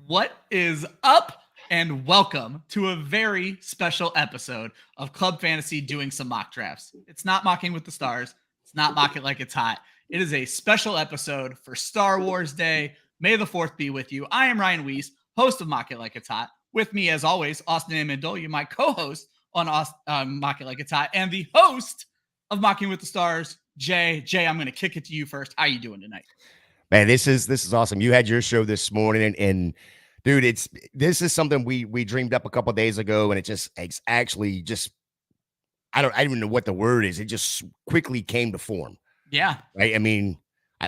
What is up? And welcome to a very special episode of Club Fantasy doing some mock drafts. It's not Mocking with the Stars. It's not Mock It Like It's Hot. It is a special episode for Star Wars Day. May the 4th be with you. I am Ryan Weisse, host of Mock It Like It's Hot. With me, as always, Austin Amendolia, my co-host on Mock It Like It's Hot, and the host of Mocking with the Stars, Jay. Jay, I'm going to kick it to you first. How you doing tonight? Man, this is awesome. You had your show this morning, and dude, this is something we dreamed up a couple days ago, and it's actually just I don't even know what the word is. It just quickly came to form. Yeah. Right. I mean,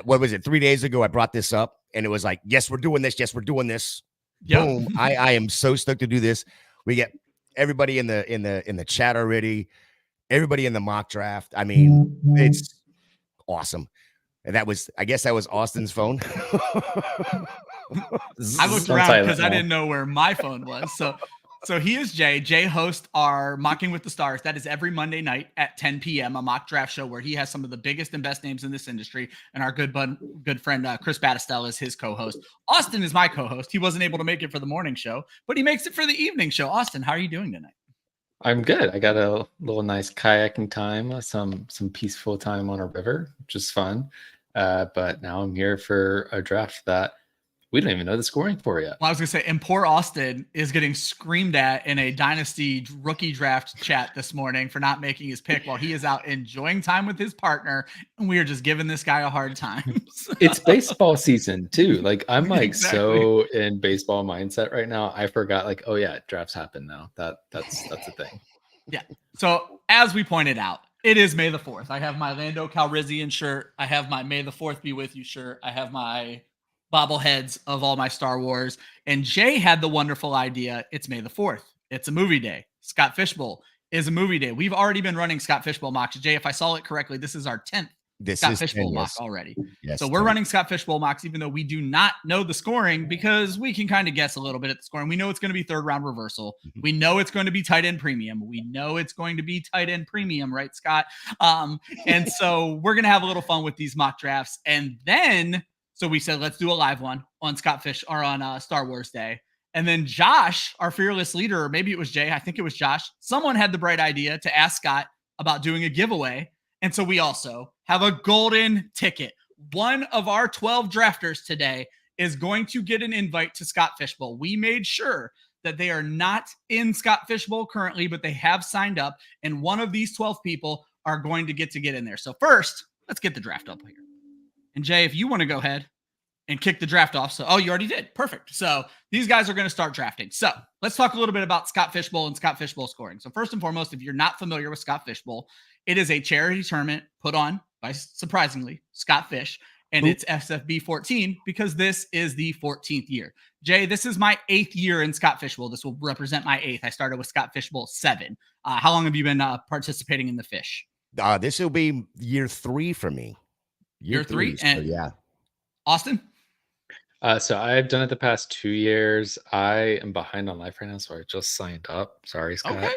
what was it? 3 days ago, I brought this up, and it was like, yes, we're doing this. Yes, we're doing this. Yep. Boom. I am so stoked to do this. We get everybody in the chat already. Everybody in the mock draft. I mean, it's awesome. And I guess that was Austin's phone. I looked around because I didn't know where my phone was. So he is Jay. Jay hosts our Mocking with the Stars. That is every Monday night at 10 p.m., a mock draft show where he has some of the biggest and best names in this industry. And our good friend Chris Battistell is his co-host. Austin is my co-host. He wasn't able to make it for the morning show, but he makes it for the evening show. Austin, how are you doing tonight? I'm good. I got a little nice kayaking time, some peaceful time on a river, which is fun. But now I'm here for a draft that we don't even know the scoring for yet. Well, I was going to say, and poor Austin is getting screamed at in a Dynasty rookie draft chat this morning for not making his pick while he is out enjoying time with his partner. And we are just giving this guy a hard time. It's baseball season too. Like I'm like Exactly. so in baseball mindset right now. I forgot like, oh yeah, drafts happen now. That's a thing. Yeah. So as we pointed out, it is May the 4th. I have my Lando Calrissian shirt. I have my May the 4th be with you shirt. I have my bobbleheads of all my Star Wars. And Jay had the wonderful idea. It's May the 4th. It's a movie day. Scott Fishbowl is a movie day. We've already been running Scott Fishbowl mocks. Jay, if I saw it correctly, this is our 10th Scott Fishbowl mock already. Yes, so we're running Scott Fishbowl mocks, even though we do not know the scoring, because we can kind of guess a little bit at the scoring. We know it's going to be third round reversal. We know it's going to be tight end premium. We know it's going to be tight end premium, right, Scott? And so we're going to have a little fun with these mock drafts. And then, so we said, let's do a live one on on Star Wars Day. And then Josh, our fearless leader, or maybe it was Jay, I think it was Josh, someone had the bright idea to ask Scott about doing a giveaway. And so we also have a golden ticket. One of our 12 drafters today is going to get an invite to Scott Fishbowl. We made sure that they are not in Scott Fishbowl currently, but they have signed up. And one of these 12 people are going to get in there. So first, let's get the draft up here. And Jay, if you want to go ahead and kick the draft off. So, you already did. Perfect. So these guys are going to start drafting. So let's talk a little bit about Scott Fishbowl and Scott Fishbowl scoring. So first and foremost, if you're not familiar with Scott Fishbowl, it is a charity tournament put on by, surprisingly, Scott Fish, and it's SFB 14 because this is the 14th year. Jay, this is my 8th year in Scott Fishbowl. This will represent my 8th. I started with Scott Fishbowl 7. How long have you been participating in the Fish? This will be year 3 for me. Year 3? So yeah. Austin? So I've done it the past 2 years. I am behind on life right now, so I just signed up. Sorry, Scott. Okay.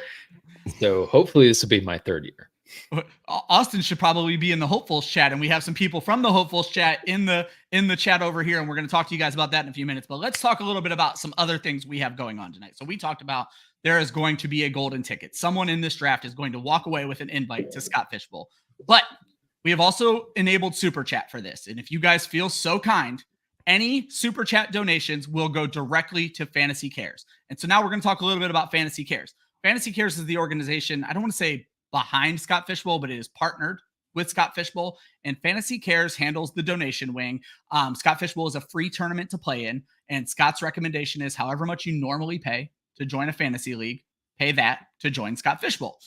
So hopefully this will be my 3rd year. Austin should probably be in the Hopefuls chat, and we have some people from the Hopefuls chat in the chat over here, and we're going to talk to you guys about that in a few minutes. But let's talk a little bit about some other things we have going on tonight. So we talked about there is going to be a golden ticket. Someone in this draft is going to walk away with an invite to Scott Fishbowl. But we have also enabled Super Chat for this, and if you guys feel so kind, any Super Chat donations will go directly to Fantasy Cares. And so now we're going to talk a little bit about Fantasy Cares. Fantasy Cares is the organization, I don't want to say behind Scott Fishbowl, but it is partnered with Scott Fishbowl, and Fantasy Cares handles the donation wing. Scott Fishbowl is a free tournament to play in, and Scott's recommendation is however much you normally pay to join a fantasy league, pay that to join Scott Fishbowl.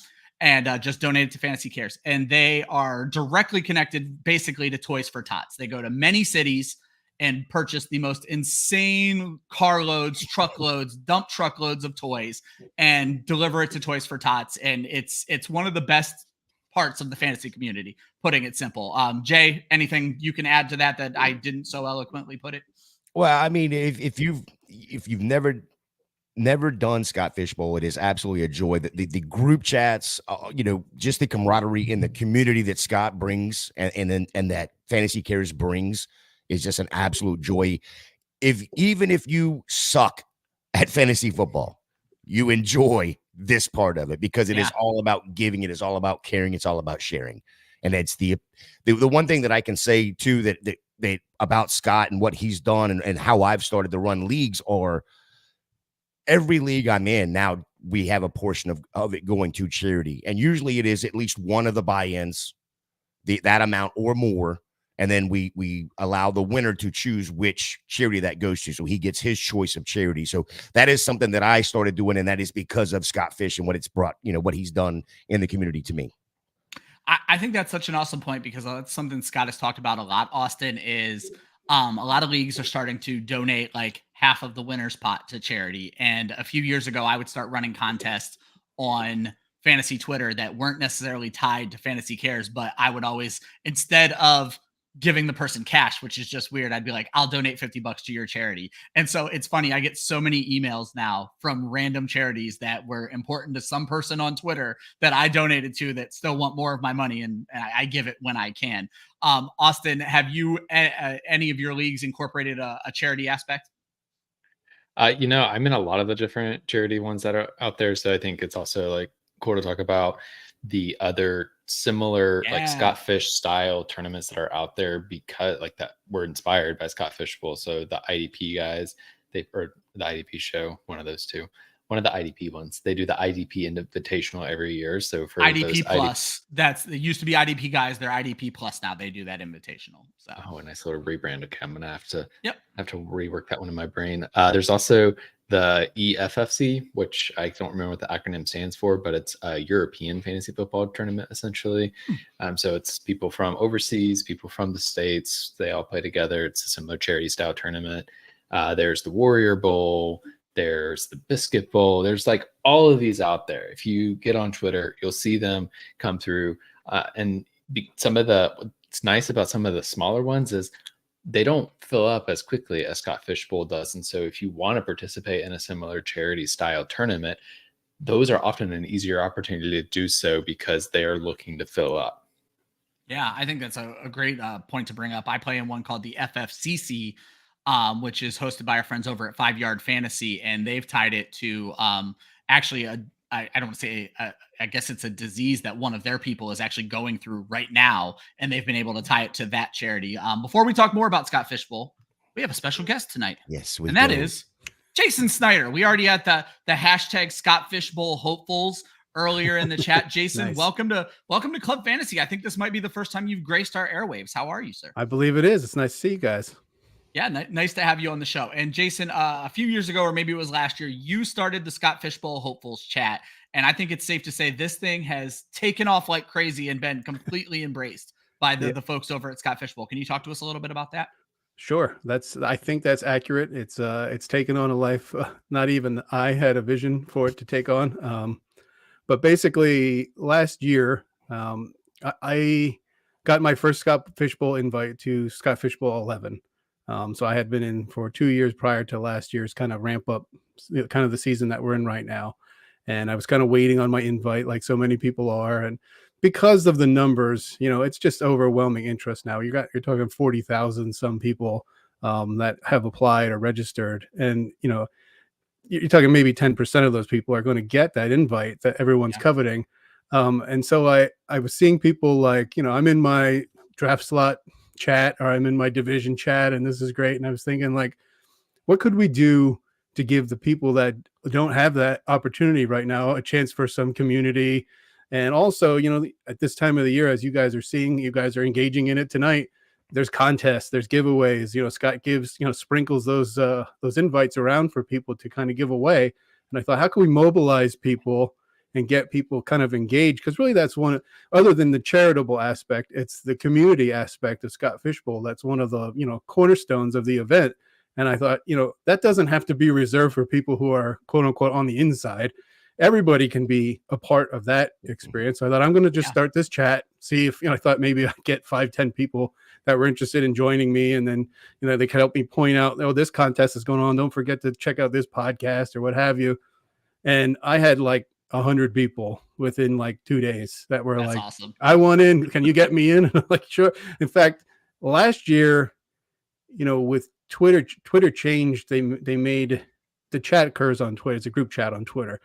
And just donate it to Fantasy Cares. And they are directly connected basically to Toys for Tots. They go to many cities and purchase the most insane carloads, truckloads, dump truckloads of toys and deliver it to Toys for Tots. And it's one of the best parts of the fantasy community, putting it simple. Jay, anything you can add to that I didn't so eloquently put it? Well, I mean, if you've never done Scott Fishbowl, it is absolutely a joy. The group chats, just the camaraderie in the community that Scott brings and that Fantasy Cares brings is just an absolute joy. Even if you suck at fantasy football, you enjoy this part of it because it is all about giving. It is all about caring. It's all about sharing. And it's the one thing that I can say too, that about Scott and what he's done and how I've started to run leagues, or every league I'm in now, we have a portion of it going to charity. And usually it is at least one of the buy-ins, that amount or more. And then we allow the winner to choose which charity that goes to. So he gets his choice of charity. So that is something that I started doing. And that is because of Scott Fish and what it's brought, what he's done in the community to me. I think that's such an awesome point, because that's something Scott has talked about a lot, Austin, is a lot of leagues are starting to donate like half of the winner's pot to charity. And a few years ago, I would start running contests on fantasy Twitter that weren't necessarily tied to Fantasy Cares, but I would always, instead of giving the person cash, which is just weird, I'd be like, I'll donate $50 to your charity. And so it's funny, I get so many emails now from random charities that were important to some person on Twitter that I donated to that still want more of my money, and I give it when I can. Austin, have you any of your leagues incorporated a charity aspect? I'm in a lot of the different charity ones that are out there, so I think it's also like cool to talk about the other similar like Scott Fish style tournaments that are out there, because like that were inspired by Scott Fishbowl. So the IDP guys, or the IDP show, one of those two, one of the IDP ones, they do the IDP Invitational every year. So for IDP Plus, it used to be IDP guys, they're IDP Plus now. They do that Invitational. So a nice little rebrand. Okay, I'm gonna have to rework that one in my brain. There's also the EFFC, which I don't remember what the acronym stands for, but it's a European fantasy football tournament essentially. So it's people from overseas, people from the States, they all play together. It's a similar charity style tournament. There's the Warrior Bowl, there's the Biscuit Bowl, there's like all of these out there. If you get on Twitter, you'll see them come through. What's nice about some of the smaller ones is they don't fill up as quickly as Scott Fishbowl does. And so if you want to participate in a similar charity style tournament, those are often an easier opportunity to do so because they are looking to fill up. Yeah, I think that's a great point to bring up. I play in one called the FFCC, which is hosted by our friends over at 5 Yard Fantasy. And they've tied it to actually I don't want to say, I guess it's a disease that one of their people is actually going through right now, and they've been able to tie it to that charity. Before we talk more about Scott Fishbowl, we have a special guest tonight. Yes, and that is Jason Snyder. We already had the hashtag Scott Fishbowl hopefuls earlier in the chat. Jason, Nice. welcome to Club Fantasy. I think this might be the first time you've graced our airwaves. How are you, sir? I believe it is. It's nice to see you guys. Yeah, nice to have you on the show. And Jason, a few years ago, or maybe it was last year, you started the Scott Fishbowl Hopefuls chat. And I think it's safe to say this thing has taken off like crazy and been completely embraced by the folks over at Scott Fishbowl. Can you talk to us a little bit about that? Sure. I think that's accurate. It's taken on a life. Not even I had a vision for it to take on. But basically last year, I got my first Scott Fishbowl invite to Scott Fishbowl 11. So I had been in for 2 years prior to last year's kind of ramp up, kind of the season that we're in right now. And I was kind of waiting on my invite like so many people are. And because of the numbers, it's just overwhelming interest now. You're talking 40,000 some people that have applied or registered. And, you're talking maybe 10% of those people are going to get that invite that everyone's coveting. And so I was seeing people like, I'm in my draft slot chat or I'm in my division chat and this is great. And I was thinking like, what could we do to give the people that don't have that opportunity right now a chance for some community? And also, at this time of the year, as you guys are seeing, you guys are engaging in it tonight. There's contests, there's giveaways. Scott gives, sprinkles those invites around for people to kind of give away. And I thought, how can we mobilize people and get people kind of engaged? Because really, that's one. Other than the charitable aspect, it's the community aspect of Scott Fishbowl. That's one of the cornerstones of the event. And I thought, that doesn't have to be reserved for people who are quote unquote on the inside. Everybody can be a part of that experience. So I thought I'm going to just start this chat, see if, I thought maybe I'd get 5-10 people that were interested in joining me. And then, they could help me point out, oh, this contest is going on. Don't forget to check out this podcast or what have you. And I had like 100 people within like 2 days that were That's like, awesome. I want in. Can you get me in? I'm like, sure. In fact, last year, with Twitter changed. They made the chat occurs on Twitter. It's a group chat on Twitter.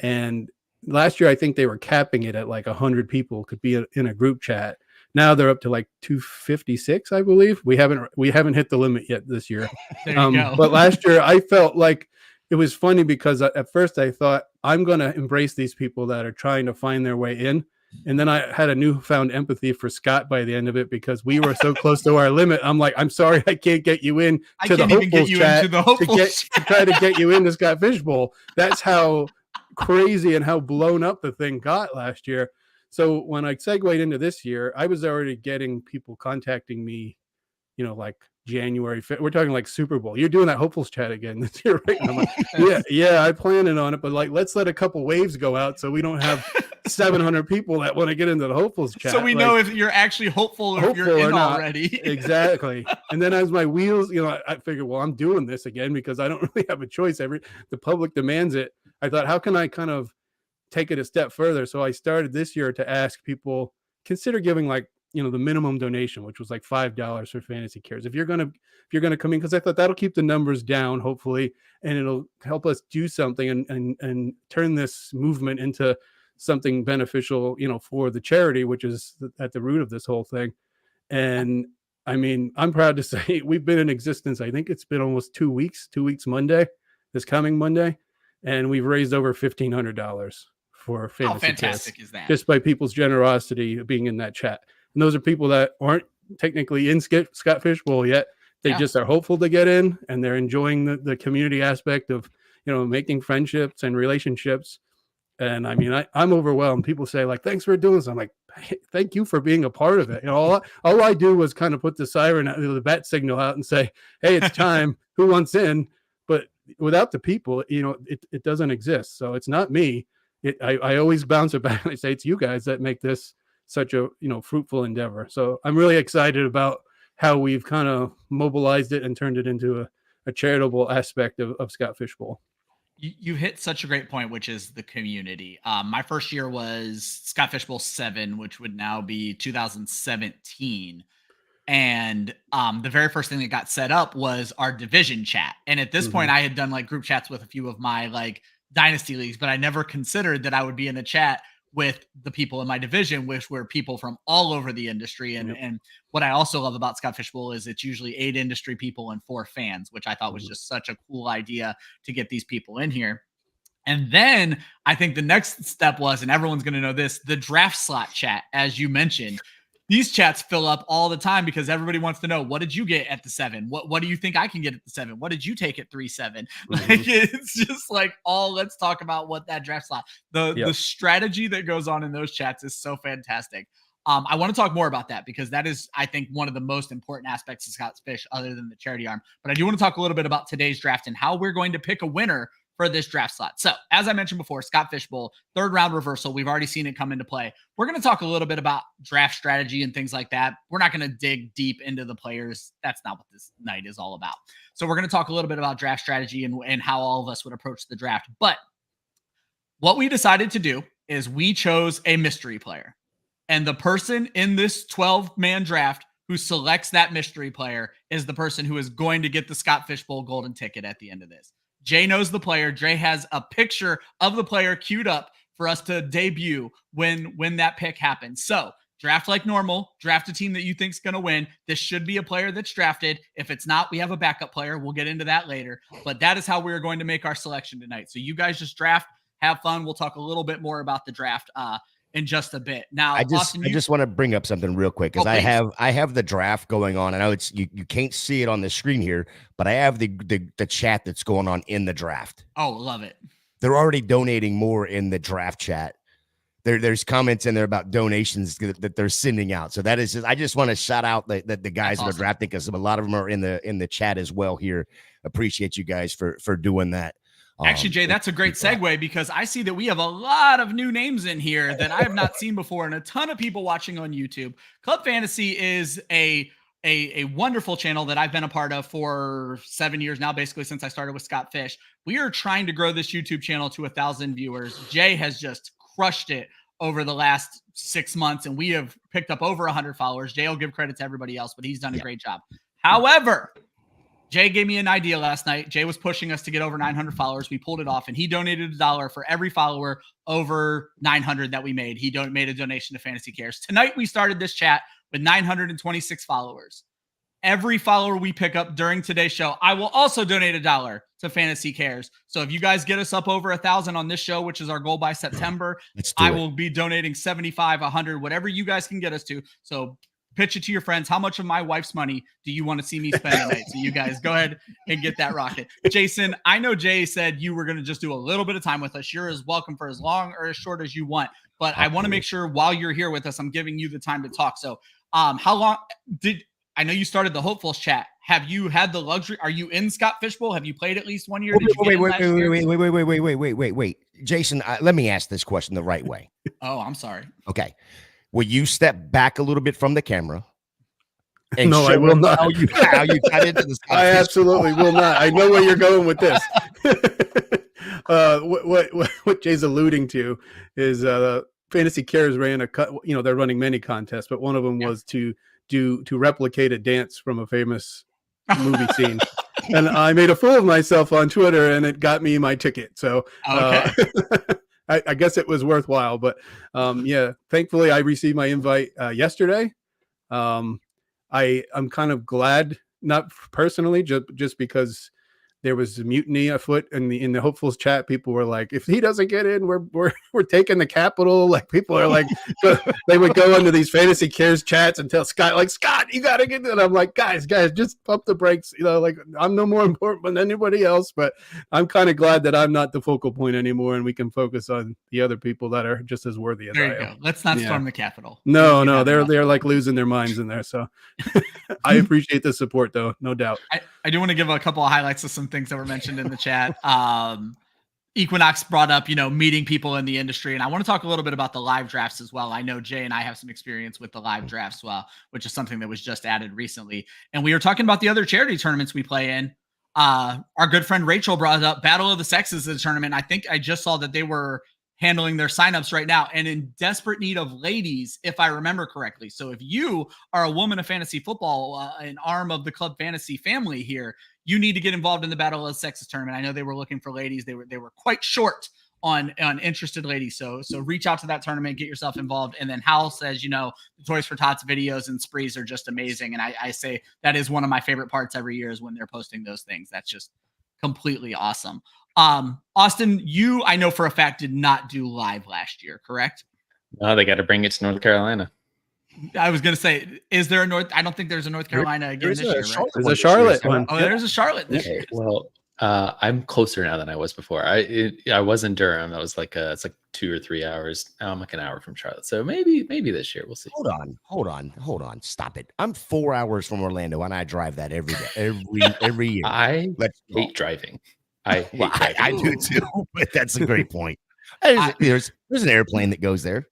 And last year, I think they were capping it at like 100 people could be in a group chat. Now they're up to like 256, I believe. We haven't hit the limit yet this year. There you go. But last year, I felt like it was funny because at first I thought I'm going to embrace these people that are trying to find their way in. And then I had a newfound empathy for Scott by the end of it because we were so close to our limit. I'm like, I'm sorry, I can't get you in to the hopefuls chat to try to get you into Scott Fishbowl. That's how crazy and how blown up the thing got last year. So when I segued into this year, I was already getting people contacting me, like January 5th. We're talking like Super Bowl. You're doing that hopefuls chat again this year, right? And I'm like, yeah, I planned on it, but like, let's let a couple waves go out so we don't have 700 people that want to get into the hopefuls chat. So we know if you're actually hopeful or if you're in already. Exactly. And then as my wheels, I figured, well, I'm doing this again because I don't really have a choice. The public demands it. I thought, how can I kind of take it a step further? So I started this year to ask people, consider giving like, the minimum donation, which was like $5 for Fantasy Cares. If you're gonna come in, because I thought that'll keep the numbers down, hopefully, and it'll help us do something and turn this movement into something beneficial, for the charity, which is at the root of this whole thing. And I mean, I'm proud to say we've been in existence. I think it's been almost 2 weeks. 2 weeks Monday, this coming Monday, and we've raised over $1,500 for Fantasy How fantastic Cares, is that? just by people's generosity of being in that chat. And those are people that aren't technically in Scott Fishbowl yet. They just are hopeful to get in, and they're enjoying the community aspect of, making friendships and relationships. And I mean, I'm overwhelmed. People say like, thanks for doing this. I'm like, hey, thank you for being a part of it. All I do was kind of put the siren, the bat signal out and say, hey, it's time. Who wants in? But without the people, it doesn't exist. So it's not me. I always bounce it back and I say, it's you guys that make this such a fruitful endeavor. So I'm really excited about how we've kind of mobilized it and turned it into a charitable aspect of Scott Fishbowl. You hit such a great point, which is the community. My first year was Scott Fishbowl 7, which would now be 2017. And the very first thing that got set up was our division chat. And at this point, I had done like group chats with a few of my like dynasty leagues, but I never considered that I would be in a chat with the people in my division, which were people from all over the industry. And what I also love about Scott Fishbowl is it's usually 8 industry people and 4 fans, which I thought was just such a cool idea to get these people in here. And then I think the next step was, and everyone's going to know this, the draft slot chat, as you mentioned. These chats fill up all the time because everybody wants to know, what did you get at the 7? What do you think I can get at the 7? What did you take at 3-7? Like, it's just like, let's talk about what that draft slot, the strategy that goes on in those chats is so fantastic. I want to talk more about that because that is, I think, one of the most important aspects of Scott's Fish other than the charity arm. But I do want to talk a little bit about today's draft and how we're going to pick a winner for this draft slot. So as I mentioned before, Scott Fishbowl, 3rd round reversal. We've already seen it come into play. We're going to talk a little bit about draft strategy and things like that. We're not going to dig deep into the players. That's not what this night is all about. So we're going to talk a little bit about draft strategy and how all of us would approach the draft. But what we decided to do is we chose a mystery player. And the person in this 12-man draft who selects that mystery player is the person who is going to get the Scott Fishbowl golden ticket at the end of this. Jay knows the player. Jay has a picture of the player queued up for us to debut when that pick happens. So draft like normal. Draft a team that you think is going to win. This should be a player that's drafted. If it's not, we have a backup player. We'll get into that later. But that is how we're going to make our selection tonight. So you guys just draft, have fun. We'll talk a little bit more about the draft in just a bit. Now, I just want to bring up something real quick because I have the draft going on. I know it's you can't see it on the screen here, but I have the chat that's going on in the draft. Oh, love it. They're already donating more in the draft chat. There's comments in there about donations that they're sending out. So that is just, I just want to shout out the guys that are drafting because a lot of them are in the chat as well here. Appreciate you guys for doing that. Actually, Jay, that's a great segue because I see that we have a lot of new names in here that I have not seen before and a ton of people watching on YouTube. Club Fantasy is a wonderful channel that I've been a part of for 7 years now, basically since I started with Scott Fish. We are trying to grow this YouTube channel to 1,000 viewers. Jay has just crushed it over the last 6 months, and we have picked up over 100 followers. Jay will give credit to everybody else, but he's done a great job. However, Jay gave me an idea last night. Jay was pushing us to get over 900 followers. We pulled it off, and he donated $1 for every follower over 900 that we made. He made a donation to Fantasy Cares. Tonight, we started this chat with 926 followers. Every follower we pick up during today's show, I will also donate $1 to Fantasy Cares. So if you guys get us up over 1,000 on this show, which is our goal by September, I will be donating 75, 100, whatever you guys can get us to. So pitch it to your friends. How much of my wife's money do you want to see me spend tonight? So you guys go ahead and get that rocket. Jason, I know Jay said you were going to just do a little bit of time with us. You're as welcome for as long or as short as you want. But I want to make sure while you're here with us, I'm giving you the time to talk. So how long I know you started the Hopefuls chat. Have you had the luxury? Are you in Scott Fishbowl? Have you played at least 1 year? Wait. Jason, let me ask this question the right way. Oh, I'm sorry. Okay. Will you step back a little bit from the camera? And No, I will not. How you got into the Scott I Fishbowl? absolutely will not. I know where you're going with this. What Jay's alluding to is Fantasy Cares ran they're running many contests, but one of them was to replicate a dance from a famous movie scene. And I made a fool of myself on Twitter, and it got me my ticket. So Okay. I guess it was worthwhile. But thankfully I received my invite yesterday. I'm kind of glad, not personally, just because there was a mutiny afoot in the Hopefuls chat. People were like, if he doesn't get in, we're taking the Capitol. Like, people are like, they would go into these Fantasy Cares chats and tell Scott, like, Scott, you got to get in. And I'm like, guys, just pump the brakes. Like, I'm no more important than anybody else, but I'm kind of glad that I'm not the focal point anymore, and we can focus on the other people that are just as worthy as I am. There you go. Let's not storm the Capitol. No, they're like losing their minds in there. So I appreciate the support, though, no doubt. I do want to give a couple of highlights of some things that were mentioned in the chat. Equinox brought up, meeting people in the industry, and I want to talk a little bit about the live drafts as well. I know Jay and I have some experience with the live drafts, which is something that was just added recently. And we were talking about the other charity tournaments we play in. Our good friend Rachel brought up Battle of the Sexes as a tournament. I think I just saw that they were handling their signups right now and in desperate need of ladies, if I remember correctly. So if you are a woman of fantasy football, an arm of the Club Fantasy family here, you need to get involved in the Battle of the Sexes tournament. I know they were looking for ladies. They were quite short on interested ladies. So reach out to that tournament, get yourself involved. And then Hal says, the Toys for Tots videos and sprees are just amazing. And I say that is one of my favorite parts every year is when they're posting those things. That's just completely awesome. Austin, you, I know for a fact, did not do live last year, correct? No, they got to bring it to North Carolina. I was going to say, is there I don't think there's a North Carolina again this year, right? There's a Charlotte one. Oh, there's a Charlotte this year. Well, I'm closer now than I was before. I was in Durham. That was it's like 2 or 3 hours. Now I'm like an hour from Charlotte. So maybe this year we'll see. Hold on. Stop it. I'm 4 hours from Orlando, and I drive that every day, every year. I hate driving. I do too, but that's a great point. There's an airplane that goes there.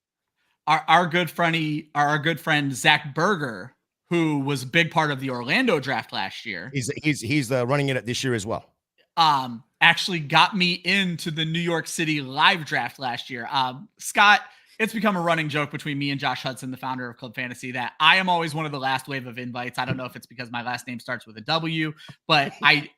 Our good friend Zach Berger, who was a big part of the Orlando draft last year. He's running it this year as well. Actually got me into the New York City live draft last year. Scott, it's become a running joke between me and Josh Hudson, the founder of Club Fantasy, that I am always one of the last wave of invites. I don't know if it's because my last name starts with a W, but I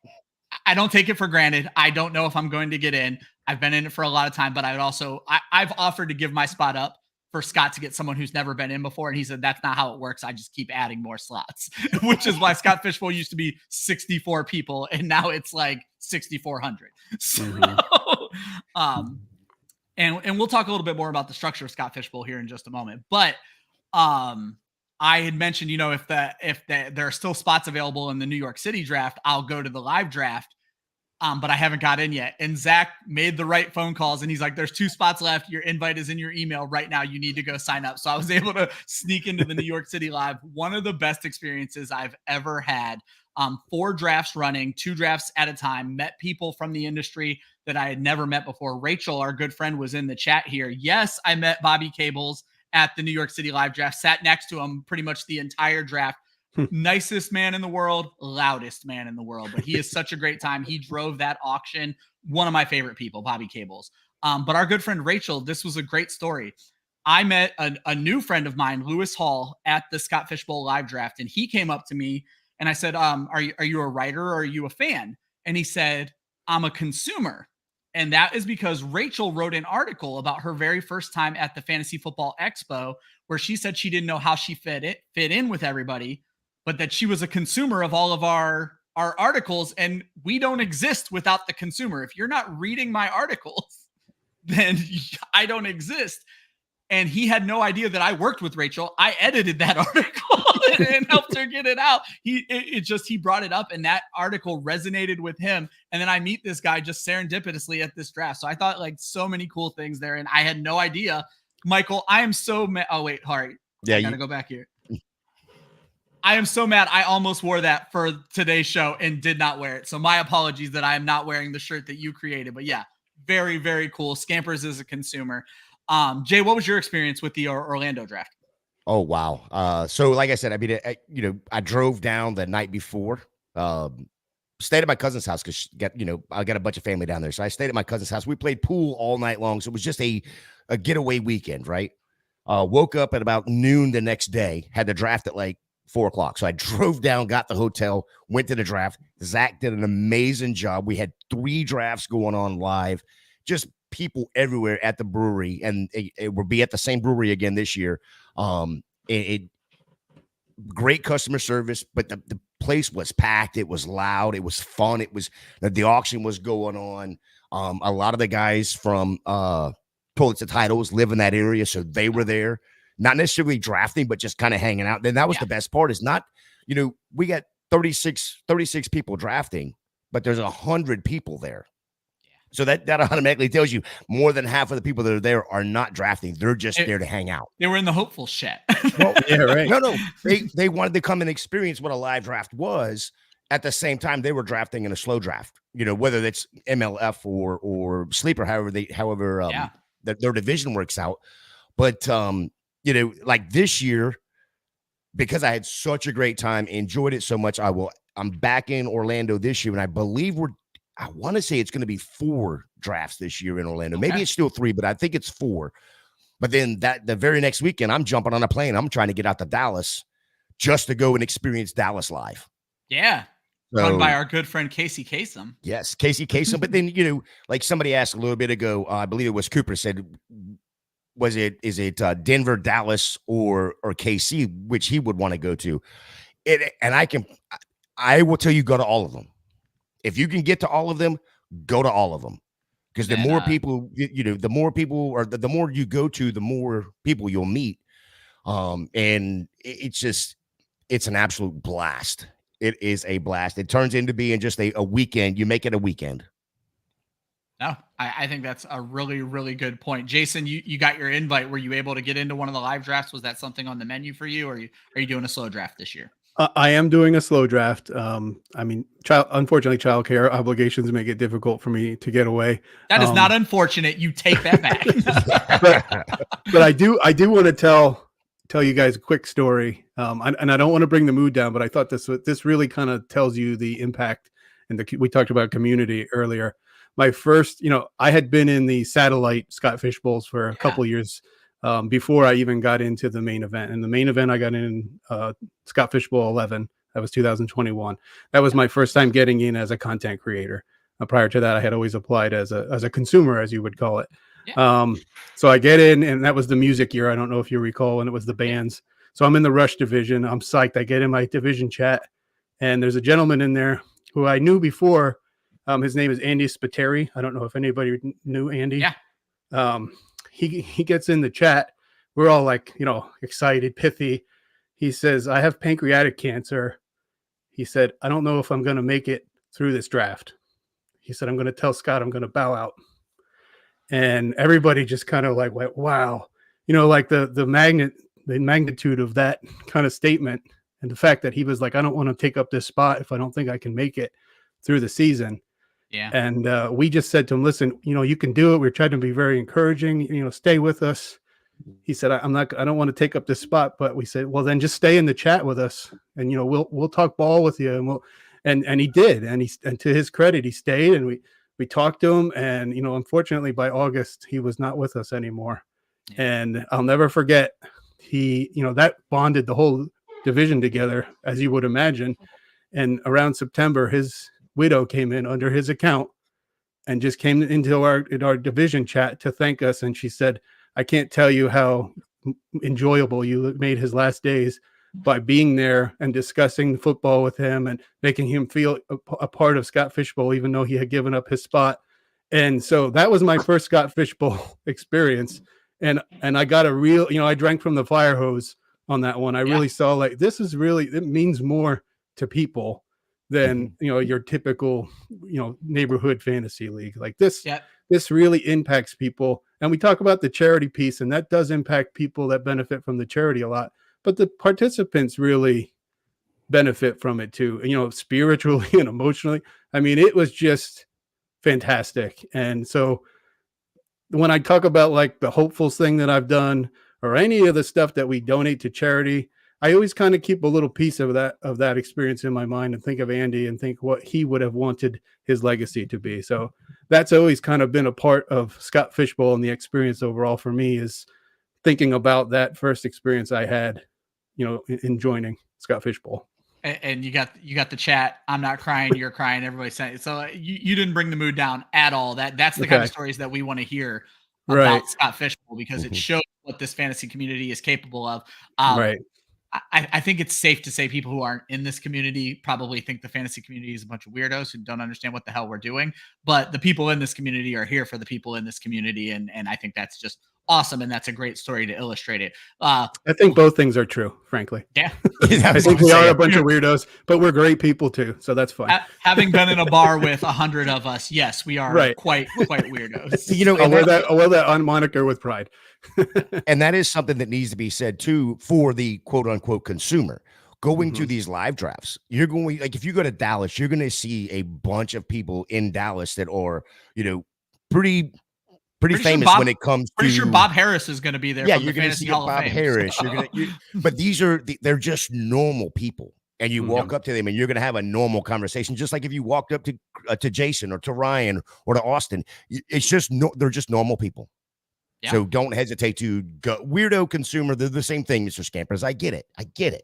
don't take it for granted. I don't know if I'm going to get in. I've been in it for a lot of time, but I've offered to give my spot up for Scott to get someone who's never been in before. And he said, that's not how it works. I just keep adding more slots, which is why Scott Fishbowl used to be 64 people. And now it's like 6,400. So, and we'll talk a little bit more about the structure of Scott Fishbowl here in just a moment. But, I had mentioned, if there are still spots available in the New York City draft, I'll go to the live draft. But I haven't got in yet. And Zach made the right phone calls, and he's like, there's 2 spots left. Your invite is in your email right now. You need to go sign up. So I was able to sneak into the New York City live. One of the best experiences I've ever had. 4 drafts running, 2 drafts at a time, met people from the industry that I had never met before. Rachel, our good friend, was in the chat here. Yes, I met Bobby Cables at the New York City live draft, sat next to him pretty much the entire draft. Nicest man in the world, loudest man in the world, but he is such a great time. He drove that auction. One of my favorite people, Bobby Cables. But our good friend Rachel, this was a great story. I met a new friend of mine, Lewis Hall, at the Scott Fishbowl live draft, and he came up to me And I said, are you a writer or are you a fan? And he said, I'm a consumer. And that is because Rachel wrote an article about her very first time at the Fantasy Football Expo, where she said she didn't know how she fit in with everybody, but that she was a consumer of all of our articles, and we don't exist without the consumer. If you're not reading my articles, then I don't exist. And he had no idea that I worked with Rachel. I edited that article and helped her get it out. He brought it up, and that article resonated with him. And then I meet this guy just serendipitously at this draft. So I thought like so many cool things there, and I had no idea. Michael, I am so mad. Oh wait, Hari. Yeah, I gotta go back here. I am so mad. I almost wore that for today's show and did not wear it. So my apologies that I am not wearing the shirt that you created. But yeah, very, very cool. Scampers is a consumer. Jay, what was your experience with the Orlando draft? Oh, wow. So like I said, I mean, I drove down the night before, stayed at my cousin's house because I got a bunch of family down there. So I stayed at my cousin's house. We played pool all night long. So it was just a getaway weekend, right? Woke up at about noon the next day, had the draft at like 4:00. So I drove down, got the hotel, went to the draft. Zach did an amazing job. We had 3 drafts going on live, just people everywhere at the brewery, and it will be at the same brewery again this year. Great customer service, but the place was packed. It was loud. It was fun. It was the auction was going on. A lot of the guys from Pulitzer Titles live in that area, so they were there, not necessarily drafting, but just kind of hanging out. Then that was the best part. Is not, we got 36 people drafting, but there's 100 people there. So that automatically tells you more than half of the people that are there are not drafting. They're just there to hang out. They were in the hopeful shed. Well, yeah, right. No. They wanted to come and experience what a live draft was. At the same time, they were drafting in a slow draft, whether that's MLF or sleeper, however their division works out. But, like this year, because I had such a great time, enjoyed it so much, I'm back in Orlando this year, and I believe I want to say it's going to be 4 drafts this year in Orlando. Maybe it's still 3, but I think it's 4. But then the very next weekend, I'm jumping on a plane. I'm trying to get out to Dallas just to go and experience Dallas live. Yeah. So, run by our good friend Casey Kasem. Yes, Casey Kasem. But then, like somebody asked a little bit ago, I believe it was Cooper said, is it Denver, Dallas, or KC, which he would want to go to? And I will tell you, go to all of them. If you can get to all of them, go to all of them. Because the more people, the more people, or the more you go to, the more people you'll meet. And it's an absolute blast. It is a blast. It turns into being just a weekend. You make it a weekend. No, I think that's a really, really good point. Jason, you got your invite. Were you able to get into one of the live drafts? Was that something on the menu for you? Or are you doing a slow draft this year? I am doing a slow draft. Unfortunately, childcare obligations make it difficult for me to get away. That is not unfortunate. You take that back. but I do want to tell you guys a quick story. And I don't want to bring the mood down, but I thought this really kind of tells you the impact. And we talked about community earlier. My first, I had been in the satellite Scott Fish Bowls for a couple of years before I even got into the main event. And the main event I got in Scott Fish Bowl 11. That was 2021. That was my first time getting in as a content creator. Prior to that, I had always applied as a consumer, as you would call it. Yeah. So I get in, and that was the music year. I don't know if you recall, and it was the bands. So I'm in the Rush division. I'm psyched. I get in my division chat, and there's a gentleman in there who I knew before. His name is Andy Spiteri. I don't know if anybody knew Andy. Yeah. He gets in the chat. We're all like, excited, pithy. He says, I have pancreatic cancer. He said, I don't know if I'm going to make it through this draft. He said, I'm going to tell Scott I'm going to bow out. And everybody just kind of like went, wow. Like the magnitude of that kind of statement, and the fact that he was like, I don't want to take up this spot if I don't think I can make it through the season. Yeah. And we just said to him, listen, you can do it. We're trying to be very encouraging, stay with us. He said, I don't want to take up this spot, but we said, well, then just stay in the chat with us, and, we'll talk ball with you. And he did. And to his credit, he stayed, and we talked to him. And, unfortunately by August, he was not with us anymore. Yeah. And I'll never forget, that bonded the whole division together, as you would imagine. And around September, his widow came in under his account and just came into our division chat to thank us. And she said, I can't tell you how enjoyable you made his last days by being there and discussing football with him and making him feel a part of Scott Fishbowl, even though he had given up his spot. And so that was my first Scott Fishbowl experience. And I got a real, I drank from the fire hose on that one. I really saw like, this is really, it means more to people than, your typical, neighborhood fantasy league. Like this, this really impacts people. And we talk about the charity piece, and that does impact people that benefit from the charity a lot, but the participants really benefit from it too, spiritually and emotionally. I mean, it was just fantastic. And so when I talk about like the hopefuls thing that I've done or any of the stuff that we donate to charity, I always kind of keep a little piece of that experience in my mind and think of Andy and think what he would have wanted his legacy to be. So that's always kind of been a part of Scott Fishbowl, and the experience overall for me is thinking about that first experience I had, in joining Scott Fishbowl. And you got the chat. I'm not crying. You're crying. Everybody's saying so. You didn't bring the mood down at all. That's the kind of stories that we want to hear about Scott Fishbowl, because it shows what this fantasy community is capable of. I think it's safe to say people who aren't in this community probably think the fantasy community is a bunch of weirdos who don't understand what the hell we're doing. But the people in this community are here for the people in this community. And I think that's just awesome. And that's a great story to illustrate it. I think both things are true, frankly. Yeah. I think we are a bunch of weirdos, but we're great people too. So that's fine. Having been in a bar with 100 of us, yes, we are quite weirdos. I'll wear that on moniker with pride. And that is something that needs to be said too for the quote unquote consumer going to these live drafts. You're going, like, if you go to Dallas, you're going to see a bunch of people in Dallas that are, pretty famous when it comes pretty to. Sure Bob Harris is going to be there. Yeah, you're going to see Bob Harris. So. But they're just normal people. And you walk up to them and you're going to have a normal conversation. Just like if you walked up to Jason or to Ryan or to Austin, it's just, they're just normal people. Yeah. So don't hesitate to go. Weirdo consumer, they're the same thing, Mr. Scampers. I get it.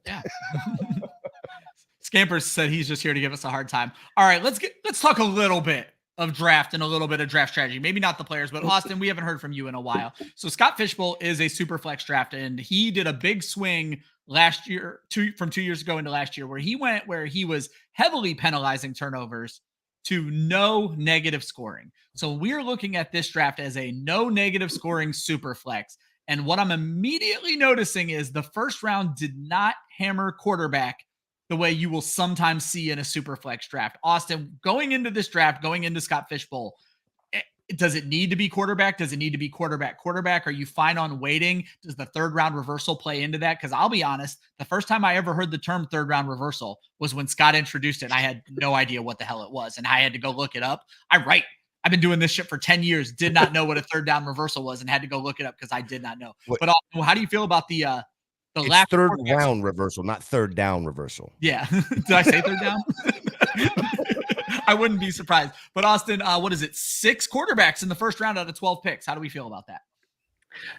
Yeah. Scampers said he's just here to give us a hard time. All right, let's talk a little bit of draft and a little bit of draft strategy. Maybe not the players, but Austin, we haven't heard from you in a while. So Scott Fishbowl is a super flex draft, and he did a big swing last year, from 2 years ago into last year, where he was heavily penalizing turnovers to no negative scoring. So we're looking at this draft as a no negative scoring super flex. And what I'm immediately noticing is the first round did not hammer quarterback the way you will sometimes see in a super flex draft. Austin, going into this draft, going into Scott Fishbowl, does it need to be quarterback? Does it need to be quarterback? Are you fine on waiting? Does the third round reversal play into that? Because I'll be honest, the first time I ever heard the term third round reversal was when Scott introduced it. I had no idea what the hell it was, and I had to go look it up. I've been doing this shit for 10 years, did not know what a third down reversal was, and had to go look it up because I did not know. But how do you feel about the last third round reversal, not third down reversal? Yeah. Did I say third down? I wouldn't be surprised. But Austin, what is it? 6 quarterbacks in the first round out of 12 picks. How do we feel about that?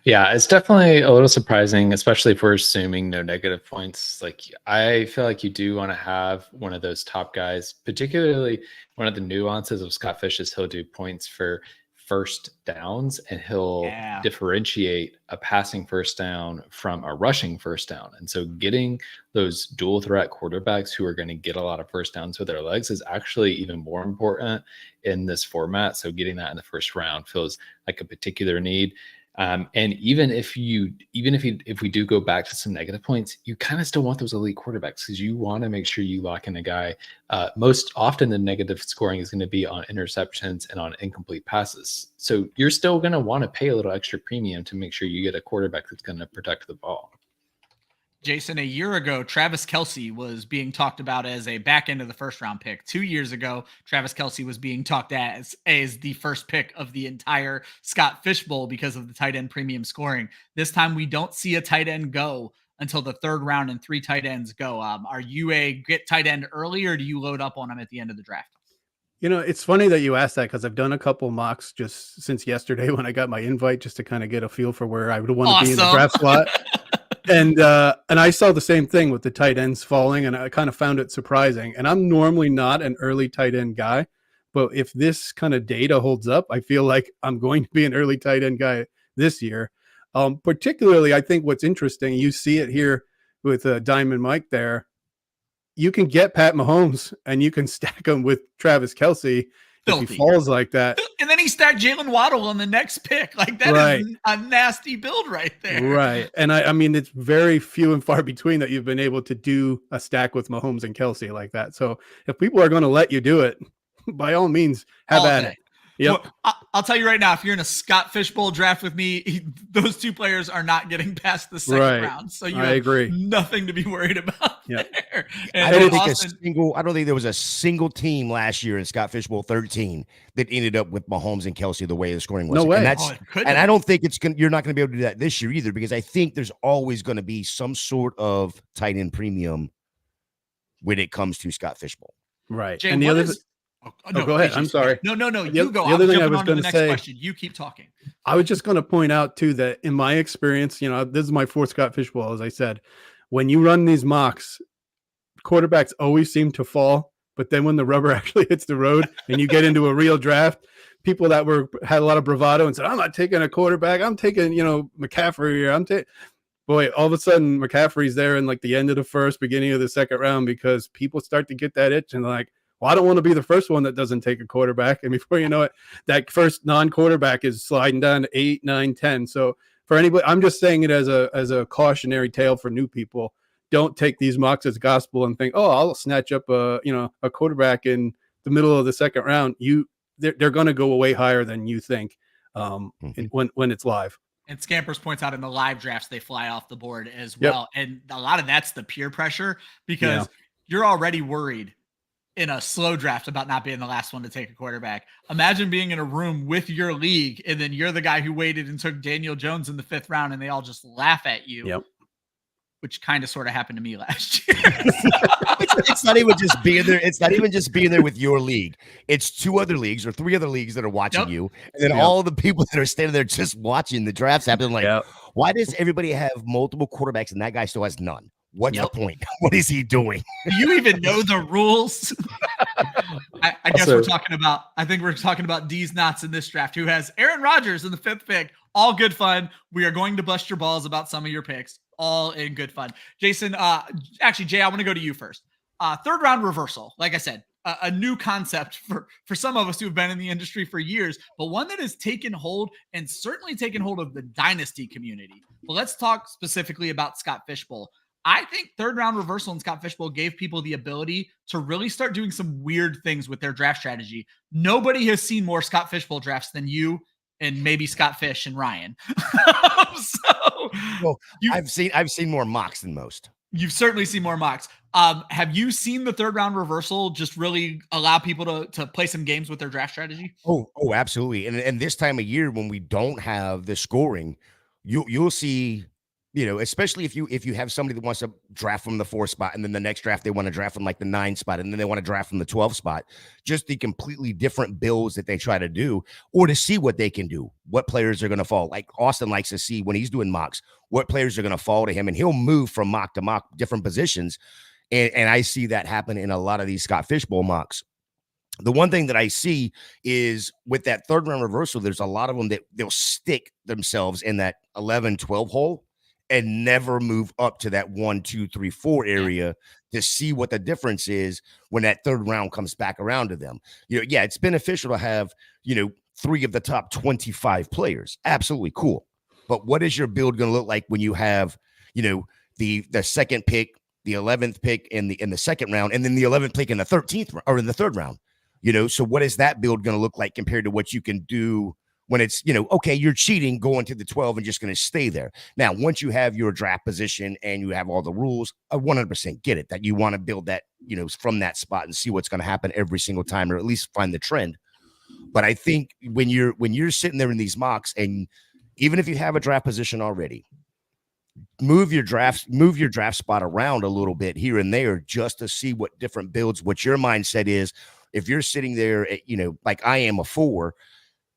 Yeah, it's definitely a little surprising, especially if we're assuming no negative points. Like, I feel like you do want to have one of those top guys, particularly one of the nuances of Scott Fish is he'll do points for first downs, and he'll differentiate a passing first down from a rushing first down. And so getting those dual threat quarterbacks who are going to get a lot of first downs with their legs is actually even more important in this format. So getting that in the first round feels like a particular need. And even if we do go back to some negative points, you kind of still want those elite quarterbacks because you want to make sure you lock in a guy. Most often the negative scoring is going to be on interceptions and on incomplete passes. So you're still going to want to pay a little extra premium to make sure you get a quarterback that's going to protect the ball. Jason, a year ago, Travis Kelce was being talked about as a back end of the first round pick. 2 years ago, Travis Kelce was being talked as the first pick of the entire Scott Fishbowl because of the tight end premium scoring. This time, we don't see a tight end go until the third round, and 3 tight ends go. Are you a get tight end early, or do you load up on them at the end of the draft? It's funny that you asked that because I've done a couple mocks just since yesterday when I got my invite, just to kind of get a feel for where I would want to be in the draft slot. And I saw the same thing with the tight ends falling, and I kind of found it surprising. And I'm normally not an early tight end guy, but if this kind of data holds up, I feel like I'm going to be an early tight end guy this year. Particularly, I think what's interesting, you see it here with Diamond Mike there. You can get Pat Mahomes and you can stack him with Travis Kelce if he falls like that. And then he stacked Jalen Waddle on the next pick. Like that is a nasty build right there. Right. And I mean, it's very few and far between that you've been able to do a stack with Mahomes and Kelce like that. So if people are going to let you do it, by all means, have at it. Yep. Well, I'll tell you right now, if you're in a Scott Fishbowl draft with me, those two players are not getting past the second round. So you have nothing to be worried about there. And I don't think there was a single team last year in Scott Fishbowl 13 that ended up with Mahomes and Kelce the way the scoring was. No way. And I don't think you're not going to be able to do that this year either, because I think there's always going to be some sort of tight end premium when it comes to Scott Fishbowl. Right. Jay, and the other go ahead. I'm sorry. No. You go. The other thing I was going to say, question. You keep talking. I was just going to point out too that in my experience, this is my fourth Scott Fishbowl, as I said. When you run these mocks, quarterbacks always seem to fall, but then when the rubber actually hits the road and you get into a real draft, people that had a lot of bravado and said, "I'm not taking a quarterback. I'm taking McCaffrey here. Boy, all of a sudden McCaffrey's there in like the end of the first, beginning of the second round, because people start to get that itch and like, well, I don't want to be the first one that doesn't take a quarterback. And before you know it, that first non-quarterback is sliding down to 8, 9, 10. So for anybody, I'm just saying it as a cautionary tale for new people. Don't take these mocks as gospel and think, oh, I'll snatch up a quarterback in the middle of the second round. They're going to go way higher than you think when it's live. And Scampers points out in the live drafts, they fly off the board as well. And a lot of that's the peer pressure, because you're already worried in a slow draft about not being the last one to take a quarterback. Imagine being in a room with your league and then you're the guy who waited and took Daniel Jones in the 5th round and they all just laugh at you, which kind of sort of happened to me last year. It's not even just being there. It's not even just being there with your league. It's 2 other leagues or 3 other leagues that are watching you. And then all the people that are standing there just watching the drafts happen. Like, why does everybody have multiple quarterbacks and that guy still has none? What's the point? What is he doing? Do you even know the rules? I guess we're talking about D's Knots in this draft, who has Aaron Rodgers in the 5th pick. All good fun. We are going to bust your balls about some of your picks. All in good fun. Jason, actually, Jay, I want to go to you first. 3rd round reversal. Like I said, a new concept for some of us who've been in the industry for years, but one that has taken hold and certainly taken hold of the dynasty community. But let's talk specifically about Scott Fishbowl. I think 3rd round reversal in Scott Fishbowl gave people the ability to really start doing some weird things with their draft strategy. Nobody has seen more Scott Fishbowl drafts than you and maybe Scott Fish and Ryan. I've seen more mocks than most. You've certainly seen more mocks. Have you seen the 3rd round reversal just really allow people to play some games with their draft strategy? Oh, absolutely. And this time of year when we don't have the scoring, you'll see, especially if you have somebody that wants to draft from the 4th spot and then the next draft they want to draft from like the 9 spot and then they want to draft from the 12 spot, just the completely different builds that they try to do, or to see what they can do, what players are going to fall. Like Austin likes to see when he's doing mocks, what players are going to fall to him, and he'll move from mock to mock, different positions. And I see that happen in a lot of these Scott Fishbowl mocks. The one thing that I see is with that 3rd round reversal, there's a lot of them that they'll stick themselves in that 11, 12 hole and never move up to that 1, 2, 3, 4 area to see what the difference is when that 3rd round comes back around to them. It's beneficial to have, 3 of the top 25 players. Absolutely cool. But what is your build going to look like when you have, the 2nd pick, the 11th pick in the 2nd round, and then the 11th pick in the 13th or in the 3rd round? So what is that build going to look like compared to what you can do when it's, okay, you're cheating going to the 12 and just going to stay there. Now, once you have your draft position and you have all the rules, I 100% get it that you want to build that, from that spot and see what's going to happen every single time, or at least find the trend. But I think when you're sitting there in these mocks, and even if you have a draft position already, move your draft spot around a little bit here and there just to see what different builds, what your mindset is. If you're sitting there at, like I am a 4,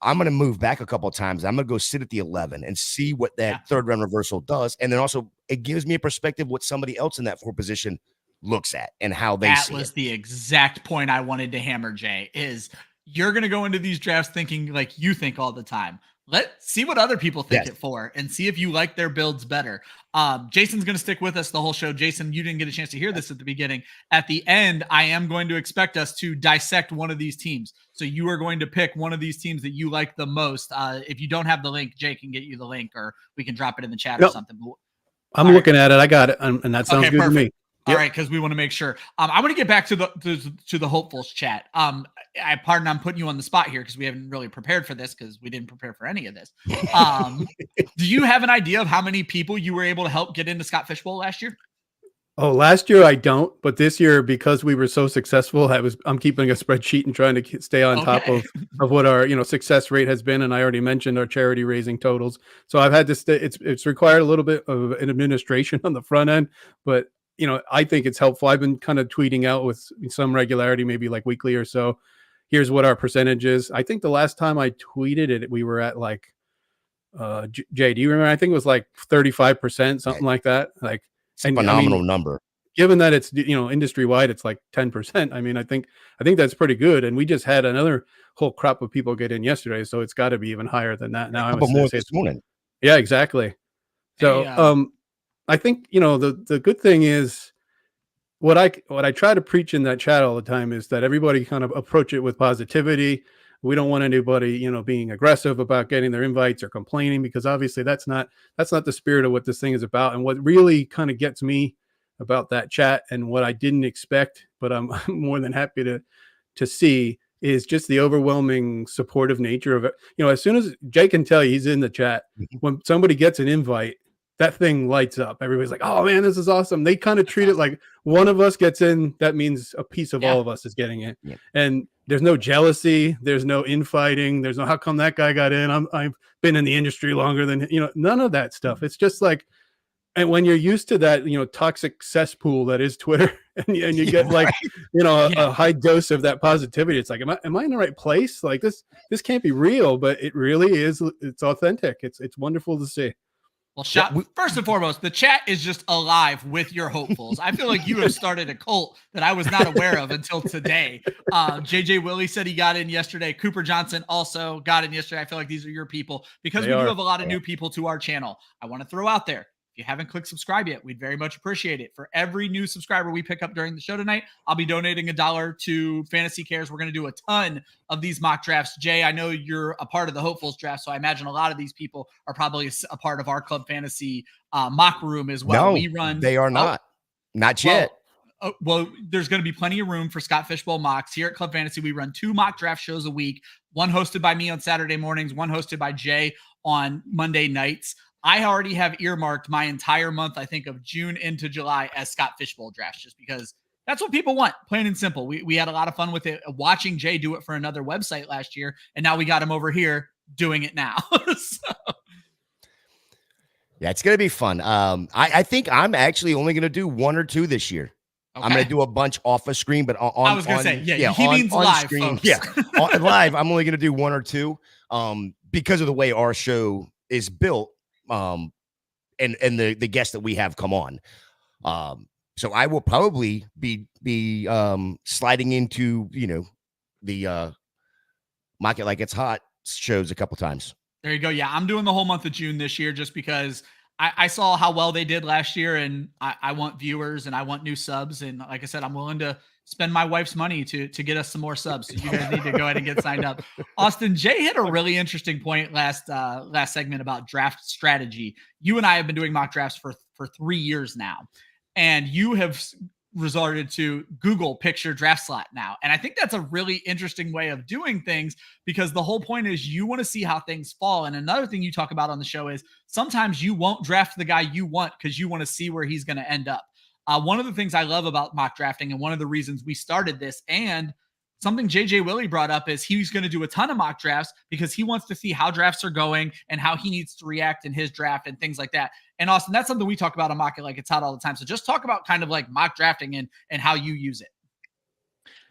I'm going to move back a couple of times. I'm going to go sit at the 11 and see what that 3rd round reversal does. And then also it gives me a perspective what somebody else in that 4 position looks at and how they That see was it. the exact point I wanted to hammer, Jay, is you're going to go into these drafts thinking like you think all the time. Let's see what other people think Yes. it for and see if you like their builds better. Jason's going to stick with us the whole show. Jason, you didn't get a chance to hear this at the beginning. At the end, I am going to expect us to dissect one of these teams. So you are going to pick one of these teams that you like the most. If you don't have the link, Jay can get you the link, or we can drop it in the chat or something. I'm All looking at it. I got it. And that sounds good to me. All right, because we want to make sure. I want to get back to the hopefuls chat. Pardon, I'm putting you on the spot here because we haven't really prepared for this because we didn't prepare for any of this. Do you have an idea of how many people you were able to help get into Scott Fishbowl last year? Oh, last year I don't, but this year, because we were so successful, I'm keeping a spreadsheet and trying to stay on top of what our success rate has been. And I already mentioned our charity raising totals, so I've had to stay. It's required a little bit of an administration on the front end, but I think it's helpful. I've been kind of tweeting out with some regularity, maybe like weekly or so. Here's what our percentage is. I think the last time I tweeted it, we were at like, Jay, do you remember? I think it was like 35%, something like that. Like, it's a phenomenal number. Given that it's industry wide, it's like 10%. I mean, I think that's pretty good. And we just had another whole crop of people get in yesterday, so it's got to be even higher than that. Now, a couple more this morning. Yeah, exactly. So, I think the good thing is what I try to preach in that chat all the time is that everybody kind of approach it with positivity. We don't want anybody, being aggressive about getting their invites or complaining, because obviously that's not the spirit of what this thing is about. And what really kind of gets me about that chat, and what I didn't expect, but I'm more than happy to see, is just the overwhelming supportive nature of it. As soon as Jay can tell you, he's in the chat, when somebody gets an invite, that thing lights up. Everybody's like, "Oh man, this is awesome." They kind of treat it like one of us gets in, that means a piece of all of us is getting in. Yeah. And there's no jealousy, there's no infighting, there's no how come that guy got in. I've been in the industry longer than none of that stuff. It's just like, and when you're used to that, toxic cesspool that is Twitter, and you get like, a high dose of that positivity, it's like, am I in the right place? Like this can't be real, but it really is. It's authentic. It's wonderful to see. Well, first and foremost, the chat is just alive with your hopefuls. I feel like you have started a cult that I was not aware of until today. JJ Willie said he got in yesterday. Cooper Johnson also got in yesterday. I feel like these are your people, because we do have a lot of new people to our channel. I want to throw out there, if you haven't clicked subscribe yet, we'd very much appreciate it. For every new subscriber we pick up during the show tonight, I'll be donating $1 to Fantasy Cares. We're going to do a ton of these mock drafts. Jay, I know you're a part of the hopefuls draft, so I imagine a lot of these people are probably a part of our Club Fantasy mock room as well. No, they are not. Not yet. Well, there's going to be plenty of room for Scott Fishbowl mocks. Here at Club Fantasy, we run 2 mock draft shows a week, one hosted by me on Saturday mornings, one hosted by Jay on Monday nights. I already have earmarked my entire month, I think, of June into July as Scott Fishbowl drafts, just because that's what people want, plain and simple. We had a lot of fun with it, watching Jay do it for another website last year, and now we got him over here doing it now. Yeah, it's going to be fun. I think I'm actually only going to do 1 or 2 this year. Okay. I'm going to do a bunch off a screen, but I was going to say, he means on live, screen. Folks. Yeah, live, I'm only going to do 1 or 2 because of the way our show is built. And the guests that we have come on. So I will probably be sliding into, the Mock It Like It's Hot shows a couple times. There you go. Yeah, I'm doing the whole month of June this year just because I saw how well they did last year, and I want viewers and I want new subs. And like I said, I'm willing to spend my wife's money to get us some more subs. So you guys need to go ahead and get signed up. Austin, Jay hit a really interesting point last segment about draft strategy. You and I have been doing mock drafts for 3 years now, and you have resorted to Google picture draft slot now. And I think that's a really interesting way of doing things, because the whole point is you want to see how things fall. And another thing you talk about on the show is sometimes you won't draft the guy you want because you want to see where he's going to end up. One of the things I love about mock drafting, and one of the reasons we started this, and something JJ Willie brought up, is he's going to do a ton of mock drafts because he wants to see how drafts are going and how he needs to react in his draft and things like that. And Austin, that's something we talk about on Mock It Like It's Hot all the time. So just talk about kind of like mock drafting and how you use it.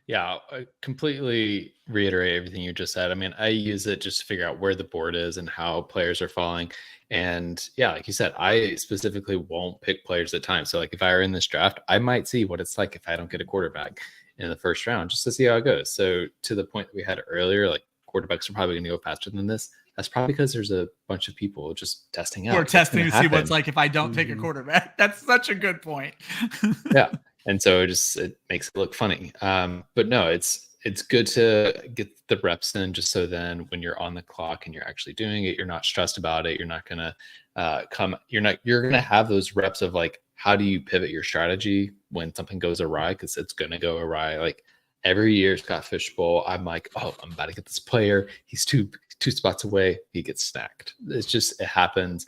Yeah, I completely reiterate everything you just said. I mean, I use it just to figure out where the board is and how players are falling. And yeah, like you said, I specifically won't pick players at times. So like if I were in this draft, I might see what it's like if I don't get a quarterback in the first round just to see how it goes. So to the point that we had earlier, like quarterbacks are probably going to go faster than this. That's probably because there's a bunch of people just testing out. We're testing to see happen. what's like if I don't pick a quarterback. That's such a good point. Yeah. And so it makes it look funny. But no, it's good to get the reps in just so then when you're on the clock and you're actually doing it, you're not stressed about it. You're not gonna you're gonna have those reps of like, how do you pivot your strategy when something goes awry? Because it's gonna go awry. Like every year Scott Fishbowl, I'm like, oh, I'm about to get this player. He's two spots away. He gets snacked. It happens.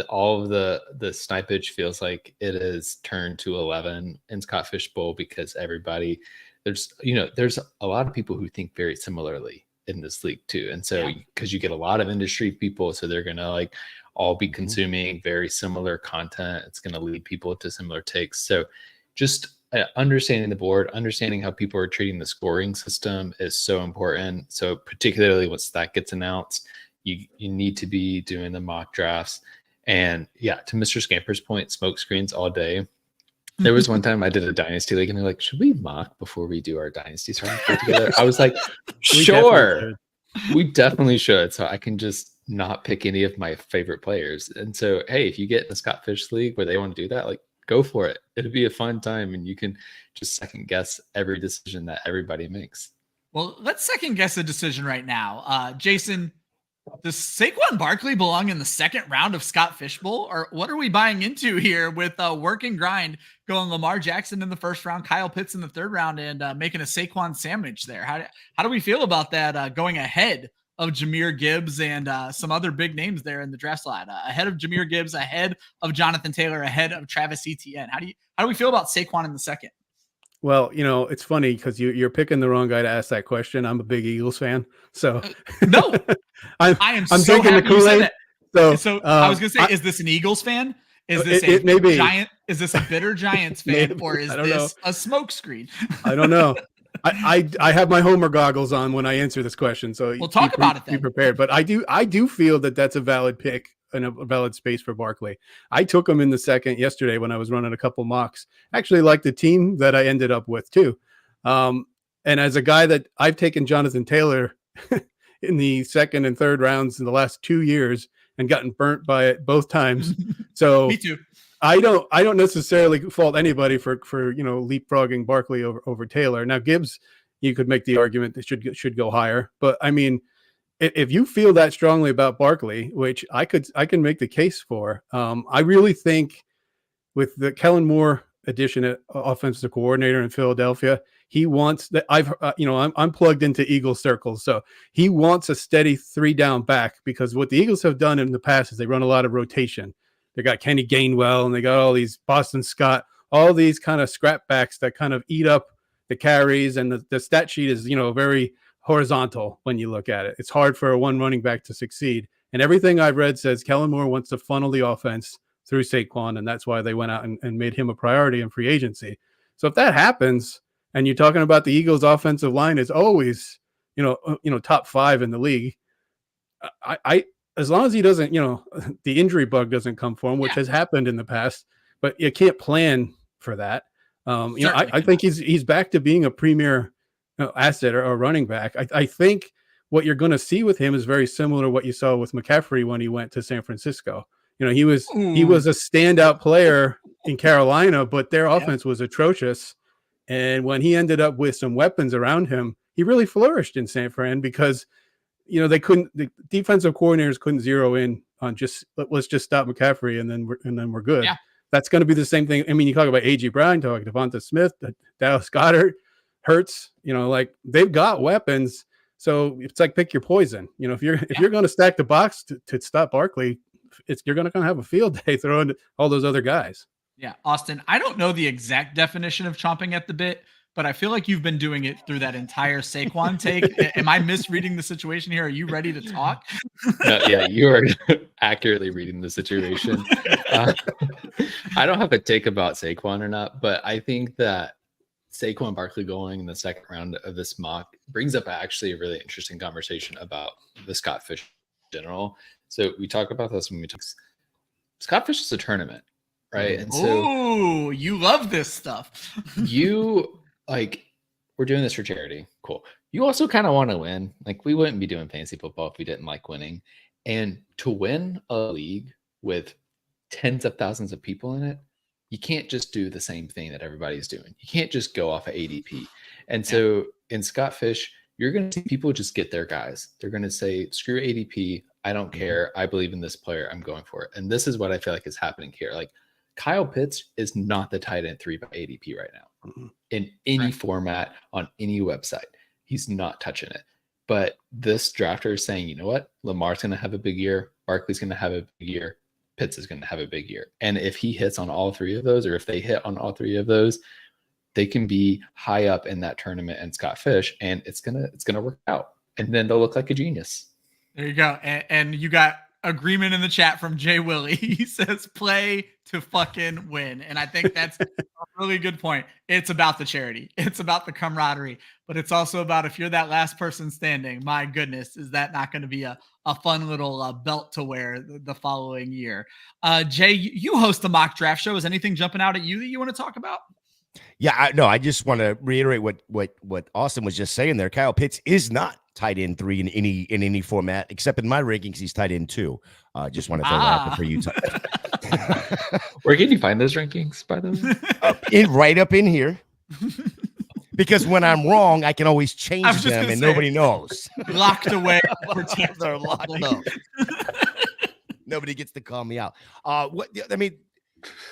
All of the snipage feels like it is turned to 11 in Scott Fishbowl because everybody there's a lot of people who think very similarly in this league too. And so because you get a lot of industry people, so they're gonna like all be consuming very similar content. It's gonna lead people to similar takes. So just understanding the board, understanding how people are treating the scoring system is so important. So particularly once that gets announced, you need to be doing the mock drafts. And yeah, to Mr. Scamper's point, smoke screens all day. There was one time I did a dynasty league and they're like, should we mock before we do our dynasty strategy together? I was like, sure, we definitely should. So I can just not pick any of my favorite players. And so, hey, if you get in the Scott Fish League where they want to do that, like go for it. It'll be a fun time and you can just second guess every decision that everybody makes. Well, let's second guess a decision right now. Jason, does Saquon Barkley belong in the second round of Scott Fishbowl, or what are we buying into here with work and grind going Lamar Jackson in the first round, Kyle Pitts in the third round, and making a Saquon sandwich there? How do we feel about that going ahead of Jahmyr Gibbs and some other big names there in the draft slot? Ahead of Jahmyr Gibbs, ahead of Jonathan Taylor, ahead of Travis Etienne. How do we feel about Saquon in the second? Well, it's funny because you're picking the wrong guy to ask that question. I'm a big Eagles fan, so no, I am so taking happy the Kool-Aid. you said that. So I was gonna say, is this an Eagles fan? Is this a giant? Is this a bitter Giants fan, or is this a smoke screen? I don't know. I have my Homer goggles on when I answer this question, so we'll talk about it then. Be prepared. But I do feel that that's a valid pick and a valid space for Barkley. I took him in the second yesterday when I was running a couple mocks. Actually, like the team that I ended up with too. And as a guy that I've taken Jonathan Taylor in the second and third rounds in the last 2 years and gotten burnt by it both times. So me too. I don't necessarily fault anybody for leapfrogging Barkley over Taylor. Now Gibbs, you could make the argument that should go higher, but I mean, if you feel that strongly about Barkley, which I can make the case for, I really think with the Kellen Moore addition at offensive coordinator in Philadelphia, he wants that. I'm plugged into Eagle circles, so he wants a steady 3-down back, because what the Eagles have done in the past is they run a lot of rotation. They got Kenny Gainwell and they got all these Boston Scott, all these kind of scrap backs that kind of eat up the carries, and the stat sheet is very horizontal when you look at it. It's hard for a one running back to succeed. And everything I've read says Kellen Moore wants to funnel the offense through Saquon, and that's why they went out and made him a priority in free agency. So if that happens, and you're talking about the Eagles' offensive line is always, top 5 in the league, I as long as he doesn't, the injury bug doesn't come for him, which has happened in the past, but you can't plan for that. I think he's back to being a premier asset or running back. I think what you're going to see with him is very similar to what you saw with McCaffrey when he went to San Francisco. He was a standout player in Carolina, but their offense was atrocious. And when he ended up with some weapons around him, he really flourished in San Fran because, the defensive coordinators couldn't zero in on let's just stop McCaffrey and then we're good. Yeah. That's going to be the same thing. I mean, you talk about A.J. Brown, talk Devonta Smith, Dallas Goedert, Hurts, they've got weapons. So it's like pick your poison. If you're going to stack the box to stop Barkley, you're going to have a field day throwing all those other guys. Yeah, Austin, I don't know the exact definition of chomping at the bit, but I feel like you've been doing it through that entire Saquon take. Am I misreading the situation here? Are you ready to talk? Yeah, you are accurately reading the situation. I don't have a take about Saquon or not, but I think that Saquon Barkley going in the second round of this mock brings up actually a really interesting conversation about the Scott Fish in general. So we talk about this when we talk. Scott Fish is a tournament, right? And so, oh, you love this stuff. you like, we're doing this for charity. Cool. You also kind of want to win. Like, we wouldn't be doing fantasy football if we didn't like winning. And to win a league with tens of thousands of people in it, you can't just do the same thing that everybody's doing. You can't just go off of ADP. And so in Scott Fish, you're going to see people just get their guys. They're going to say, screw ADP. I don't care. I believe in this player. I'm going for it. And this is what I feel like is happening here. Like, Kyle Pitts is not the tight end 3 by ADP right now in any format on any website. He's not touching it. But this drafter is saying, you know what? Lamar's going to have a big year. Barkley's going to have a big year. Pitts is going to have a big year. And if he hits on all 3 of those, or if they hit on all 3 of those, they can be high up in that tournament and Scott Fish, and it's gonna work out. And then they'll look like a genius. There you go. And you got agreement in the chat from Jay Willie. He says play to fucking win. And I think that's a really good point. It's about the charity. It's about the camaraderie, but it's also about, if you're that last person standing, my goodness, is that not going to be a fun little belt to wear the following year? Jay, you host the mock draft show. Is anything jumping out at you that you want to talk about? Yeah, I just want to reiterate what Austin was just saying there. Kyle Pitts is not tight end 3 in any format, except in my rankings, he's tight end 2. Just want to throw that out there for you. Where can you find those rankings, by the way? Right up in here. Because when I'm wrong, I can always change them and nobody knows. Locked away. They're locked up. Nobody gets to call me out.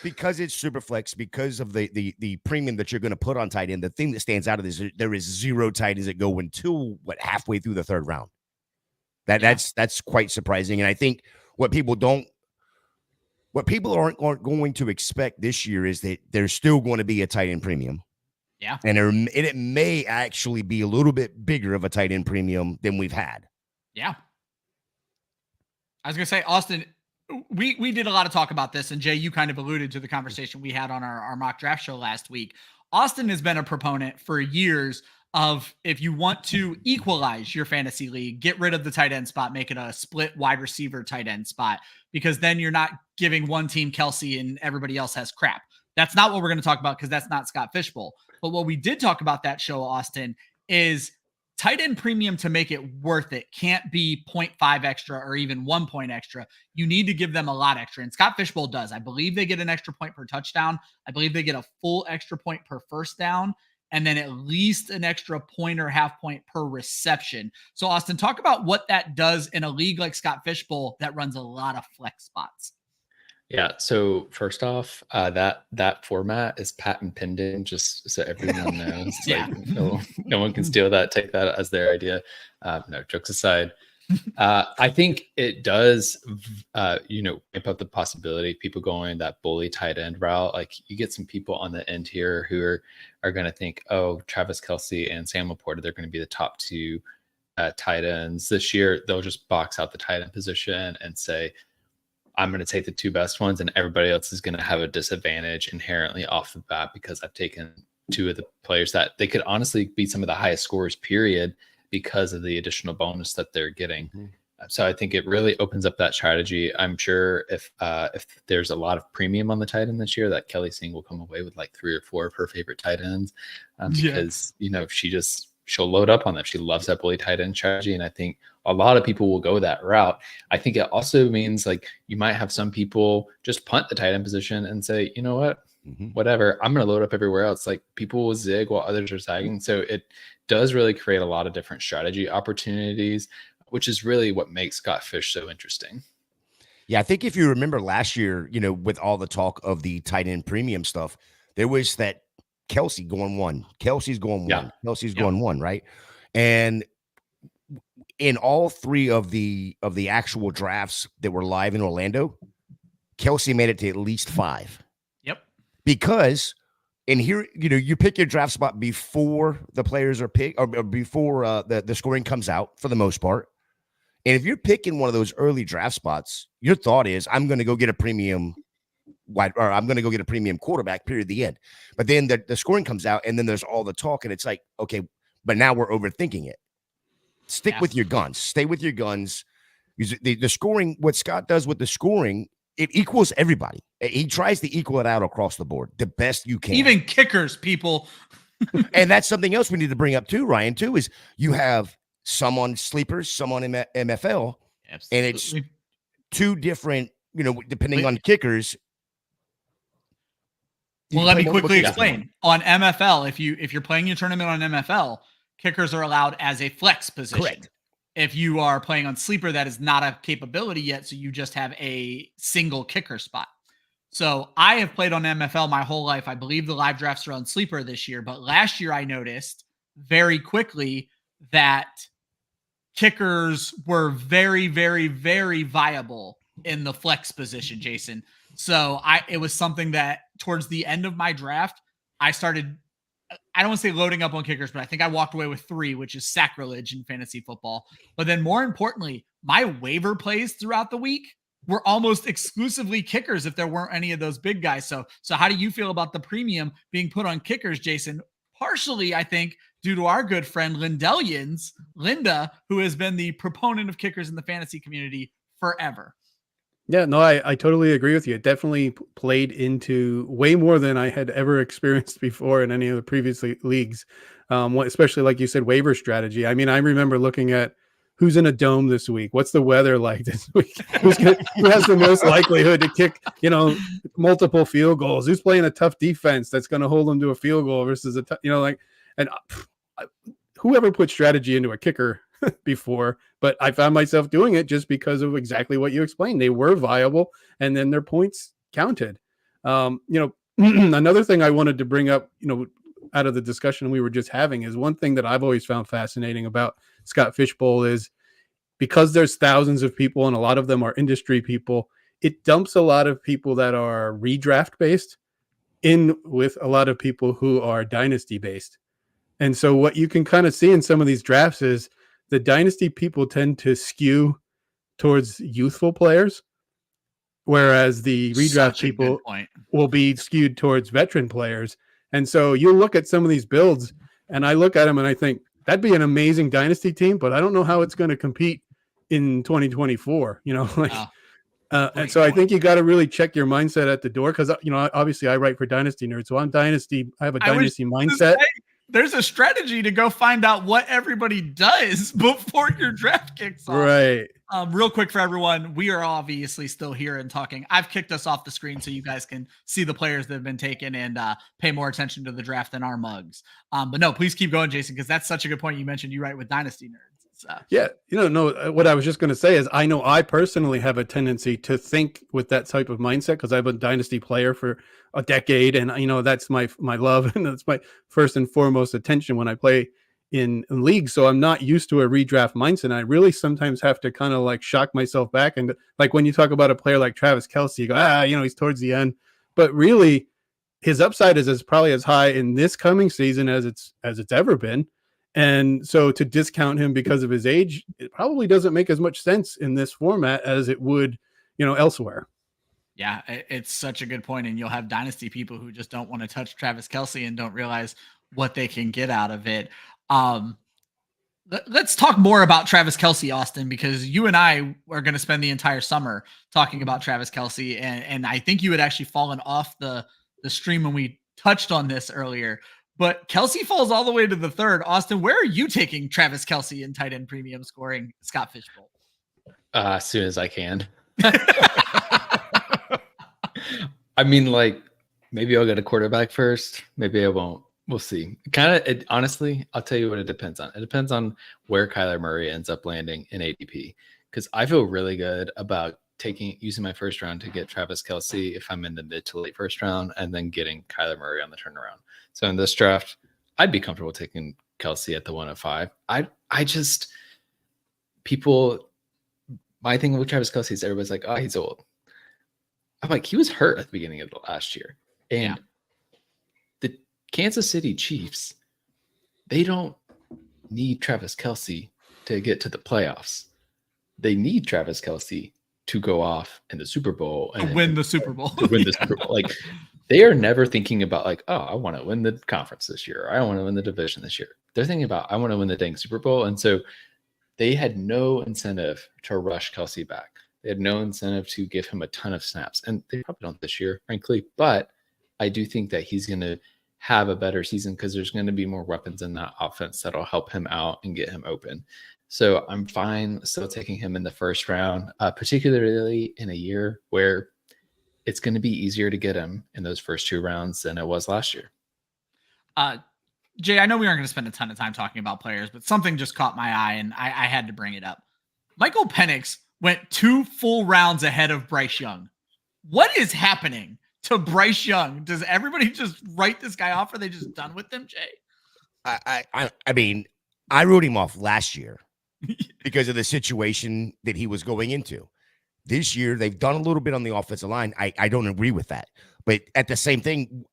Because it's super flex, because of the premium that you're going to put on tight end, the thing that stands out of this, there is 0 tight ends that go until halfway through the 3rd round. That's quite surprising. And I think what people aren't going to expect this year is that there's still going to be a tight end premium. Yeah. And it may actually be a little bit bigger of a tight end premium than we've had. Yeah. I was going to say, Austin, we did a lot of talk about this, and Jay, you kind of alluded to the conversation we had on our mock draft show last week. Austin has been a proponent for years of, if you want to equalize your fantasy league, get rid of the tight end spot, make it a split wide receiver tight end spot, because then you're not giving one team Kelsey and everybody else has crap. That's not what we're going to talk about, because that's not Scott Fishbowl. But what we did talk about that show, Austin, is tight end premium, to make it worth it, can't be 0.5 extra or even 1 point extra. You need to give them a lot extra. And Scott Fishbowl does. I believe they get an extra point per touchdown. I believe they get a full extra point per first down, and then at least an extra point or half point per reception. So, Austin, talk about what that does in a league like Scott Fishbowl that runs a lot of flex spots. Yeah. So first off, that format is patent pending, just so everyone knows. Yeah. Like, no one can steal that, take that as their idea. No, jokes aside. I think it does, ramp up the possibility of people going that bully tight end route. Like, you get some people on the end here who are going to think, oh, Travis Kelce and Sam Laporta, they're going to be the top 2 tight ends this year. They'll just box out the tight end position and say, I'm going to take the 2 best ones, and everybody else is going to have a disadvantage inherently off the bat because I've taken 2 of the players that they could honestly be some of the highest scorers, period, because of the additional bonus that they're getting. Mm-hmm. So I think it really opens up that strategy. I'm sure if there's a lot of premium on the tight end this year, that Kelly Singh will come away with like 3 or 4 of her favorite tight ends because, she'll load up on them. She loves that bully tight end strategy. And I think a lot of people will go that route. I think it also means, like, you might have some people just punt the tight end position and say, you know what, whatever, I'm going to load up everywhere else. Like, people will zig while others are zagging. So it does really create a lot of different strategy opportunities, which is really what makes Scott Fish so interesting. Yeah. I think if you remember last year, with all the talk of the tight end premium stuff, there was that Kelsey going 1, Kelsey's going 1, Kelsey's going 1, right? And in all 3 of the actual drafts that were live in Orlando, Kelsey made it to at least 5. Yep. Because, and here, you pick your draft spot before the players are picked, or before the scoring comes out for the most part. And if you're picking one of those early draft spots, your thought is, I'm going to go get a premium or I'm going to go get a premium quarterback, period, the end. But then the scoring comes out, and then there's all the talk, and it's like, okay, but now we're overthinking it. Stick with your guns. Stay with your guns. The scoring, what Scott does with the scoring, it equals everybody. He tries to equal it out across the board the best you can. Even kickers, people. And that's something else we need to bring up too, Ryan, too, is you have some on sleepers, some on MFL, Absolutely. and it's two different, depending on kickers. Well, let me quickly explain. On MFL, if you're playing your tournament on MFL, kickers are allowed as a flex position. Correct. If you are playing on sleeper, that is not a capability yet, so you just have a single kicker spot. So I have played on MFL my whole life. I believe the live drafts are on sleeper this year, but last year I noticed very quickly that kickers were very, very, very viable in the flex position, Jason. So it was something that towards the end of my draft, I started, I don't want to say loading up on kickers, but I think I walked away with 3, which is sacrilege in fantasy football. But then more importantly, my waiver plays throughout the week were almost exclusively kickers if there weren't any of those big guys. So how do you feel about the premium being put on kickers, Jason? Partially, I think, due to our good friend Linda, who has been the proponent of kickers in the fantasy community forever. Yeah, no, I totally agree with you. It definitely played into way more than I had ever experienced before in any of the previous leagues, especially like you said, waiver strategy. I mean, I remember looking at who's in a dome this week. What's the weather like this week? Who has the most likelihood to kick, multiple field goals? Who's playing a tough defense that's going to hold them to a field goal versus whoever put strategy into a kicker before, but I found myself doing it just because of exactly what you explained. They were viable, and then their points counted. Another thing I wanted to bring up, out of the discussion we were just having, is one thing that I've always found fascinating about Scott Fishbowl is because there's thousands of people and a lot of them are industry people, it dumps a lot of people that are redraft based in with a lot of people who are dynasty based. And so what you can kind of see in some of these drafts is the dynasty people tend to skew towards youthful players, whereas the redraft people will be skewed towards veteran players. And so you look at some of these builds, and I look at them and I think that'd be an amazing dynasty team, but I don't know how it's going to compete in 2024. And so I think you got to really check your mindset at the door because obviously I write for Dynasty Nerds, so I have a dynasty mindset. There's a strategy to go find out what everybody does before your draft kicks off. Right. Real quick for everyone, we are obviously still here and talking. I've kicked us off the screen so you guys can see the players that have been taken and pay more attention to the draft than our mugs. But no, please keep going, Jason, because that's such a good point. You mentioned you write with Dynasty Nerds. Yeah. What I was just going to say is I know I personally have a tendency to think with that type of mindset because I've been a dynasty player for a decade. And, that's my love. And that's my first and foremost attention when I play in leagues. So I'm not used to a redraft mindset. I really sometimes have to kind of like shock myself back. And like when you talk about a player like Travis Kelce, you go, he's towards the end. But really, his upside is probably as high in this coming season as it's ever been. And so to discount him because of his age, it probably doesn't make as much sense in this format as it would, elsewhere. Yeah, it's such a good point. And you'll have dynasty people who just don't want to touch Travis Kelce and don't realize what they can get out of it. Let's talk more about Travis Kelce, Austin, because you and I are going to spend the entire summer talking about Travis Kelce. And I think you had actually fallen off the stream when we touched on this earlier. But Kelce falls all the way to the 3rd. Austin, where are you taking Travis Kelce in tight end premium scoring, Scott Fishbowl? As soon as I can. I mean, maybe I'll get a quarterback first. Maybe I won't. We'll see. Honestly, I'll tell you what it depends on. It depends on where Kyler Murray ends up landing in ADP. Because I feel really good about using my first round to get Travis Kelce if I'm in the mid to late first round, and then getting Kyler Murray on the turnaround. So in this draft, I'd be comfortable taking Kelce at the 105. My thing with Travis Kelce is everybody's like, oh, he's old. I'm like, he was hurt at the beginning of the last year. And the Kansas City Chiefs, they don't need Travis Kelce to get to the playoffs. They need Travis Kelce to go off in the Super Bowl To win the Super Bowl. To win the Super Bowl. Like, they are never thinking about like, oh, I want to win the conference this year. Or I want to win the division this year. They're thinking about, I want to win the dang Super Bowl. And so they had no incentive to rush Kelsey back. They had no incentive to give him a ton of snaps. And they probably don't this year, frankly. But I do think that he's going to have a better season because there's going to be more weapons in that offense that'll help him out and get him open. So I'm fine still taking him in the first round, particularly in a year where it's going to be easier to get him in those first 2 rounds than it was last year. Jay, I know we aren't going to spend a ton of time talking about players, but something just caught my eye and I had to bring it up. Michael Penix went 2 full rounds ahead of Bryce Young. What is happening to Bryce Young? Does everybody just write this guy off? Or are they just done with him, Jay? I mean, I wrote him off last year because of the situation that he was going into. This year, they've done a little bit on the offensive line. I don't agree with that. But at the same thing,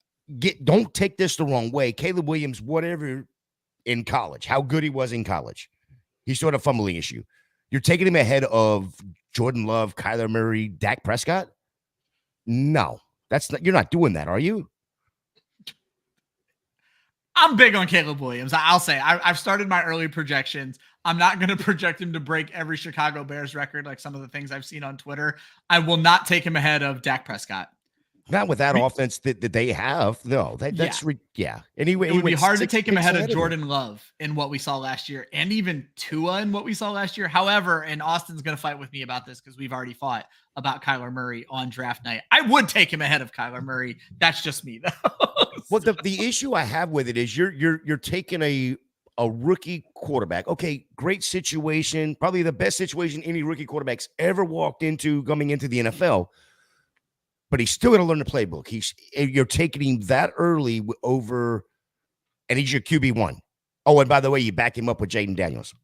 don't take this the wrong way. Caleb Williams, whatever in college, how good he was in college, he still had a fumbling issue. You're taking him ahead of Jordan Love, Kyler Murray, Dak Prescott? No, you're not doing that, are you? I'm big on Caleb Williams. I'll say I've started my early projections. I'm not going to project him to break every Chicago Bears record like some of the things I've seen on Twitter. I will not take him ahead of Dak Prescott. Not with that offense that they have. No, that's yeah. Anyway, it would be hard to take him ahead of Jordan Love in what we saw last year, and even Tua in what we saw last year. However, and Austin's going to fight with me about this because we've already fought about Kyler Murray on draft night. I would take him ahead of Kyler Murray. That's just me, though. Well, the issue I have with it is you're taking a rookie quarterback. Okay, great situation, probably the best situation any rookie quarterback's ever walked into coming into the NFL. But he's still going to learn the playbook. You're taking him that early over, and he's your QB1. Oh, and by the way, you back him up with Jaden Daniels.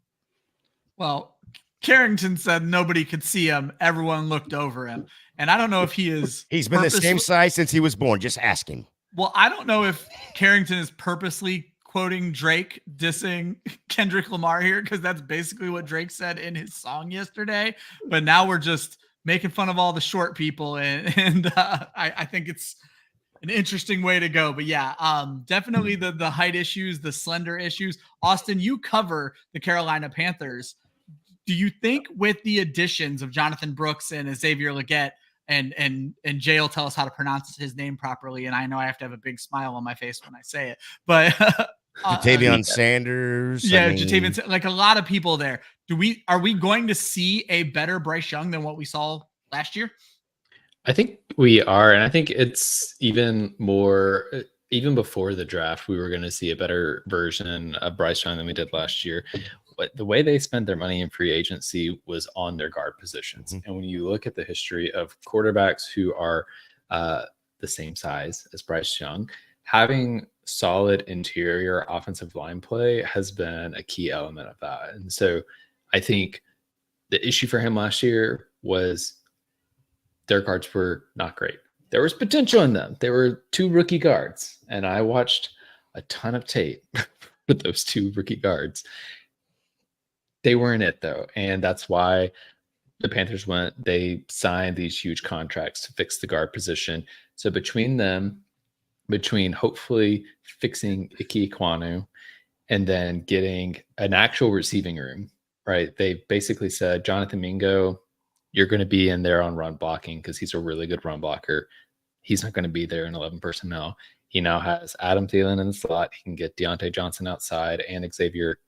Well, Carrington said nobody could see him. Everyone looked over him. And I don't know if he is. He's been the same size since he was born. Just ask him. Well, I don't know if Carrington is purposely quoting Drake dissing Kendrick Lamar here, because that's basically what Drake said in his song yesterday. But now we're just making fun of all the short people, and I think it's an interesting way to go. But yeah, definitely the height issues, the slender issues. Austin, you cover the Carolina Panthers. Do you think with the additions of Jonathan Brooks and Xavier Leggett, and Jay will tell us how to pronounce his name properly, and I know I have to have a big smile on my face when I say it, but Jatavion Sanders. Jatavion, like a lot of people there. Are we going to see a better Bryce Young than what we saw last year? I think we are. And I think it's even more, even before the draft, we were going to see a better version of Bryce Young than we did last year. But the way they spent their money in free agency was on their guard positions. Mm-hmm. And when you look at the history of quarterbacks who are the same size as Bryce Young, having solid interior offensive line play has been a key element of that. And so I think the issue for him last year was their guards were not great. There was potential in them. There were 2 rookie guards, and I watched a ton of tape with those 2 rookie guards. They weren't it, though, and that's why the Panthers they signed these huge contracts to fix the guard position. So between hopefully fixing Ike Ekwonu and then getting an actual receiving room, right? They basically said, Jonathan Mingo, you're going to be in there on run blocking because he's a really good run blocker. He's not going to be there in 11 personnel. He now has Adam Thielen in the slot. He can get Deontay Johnson outside and Xavier.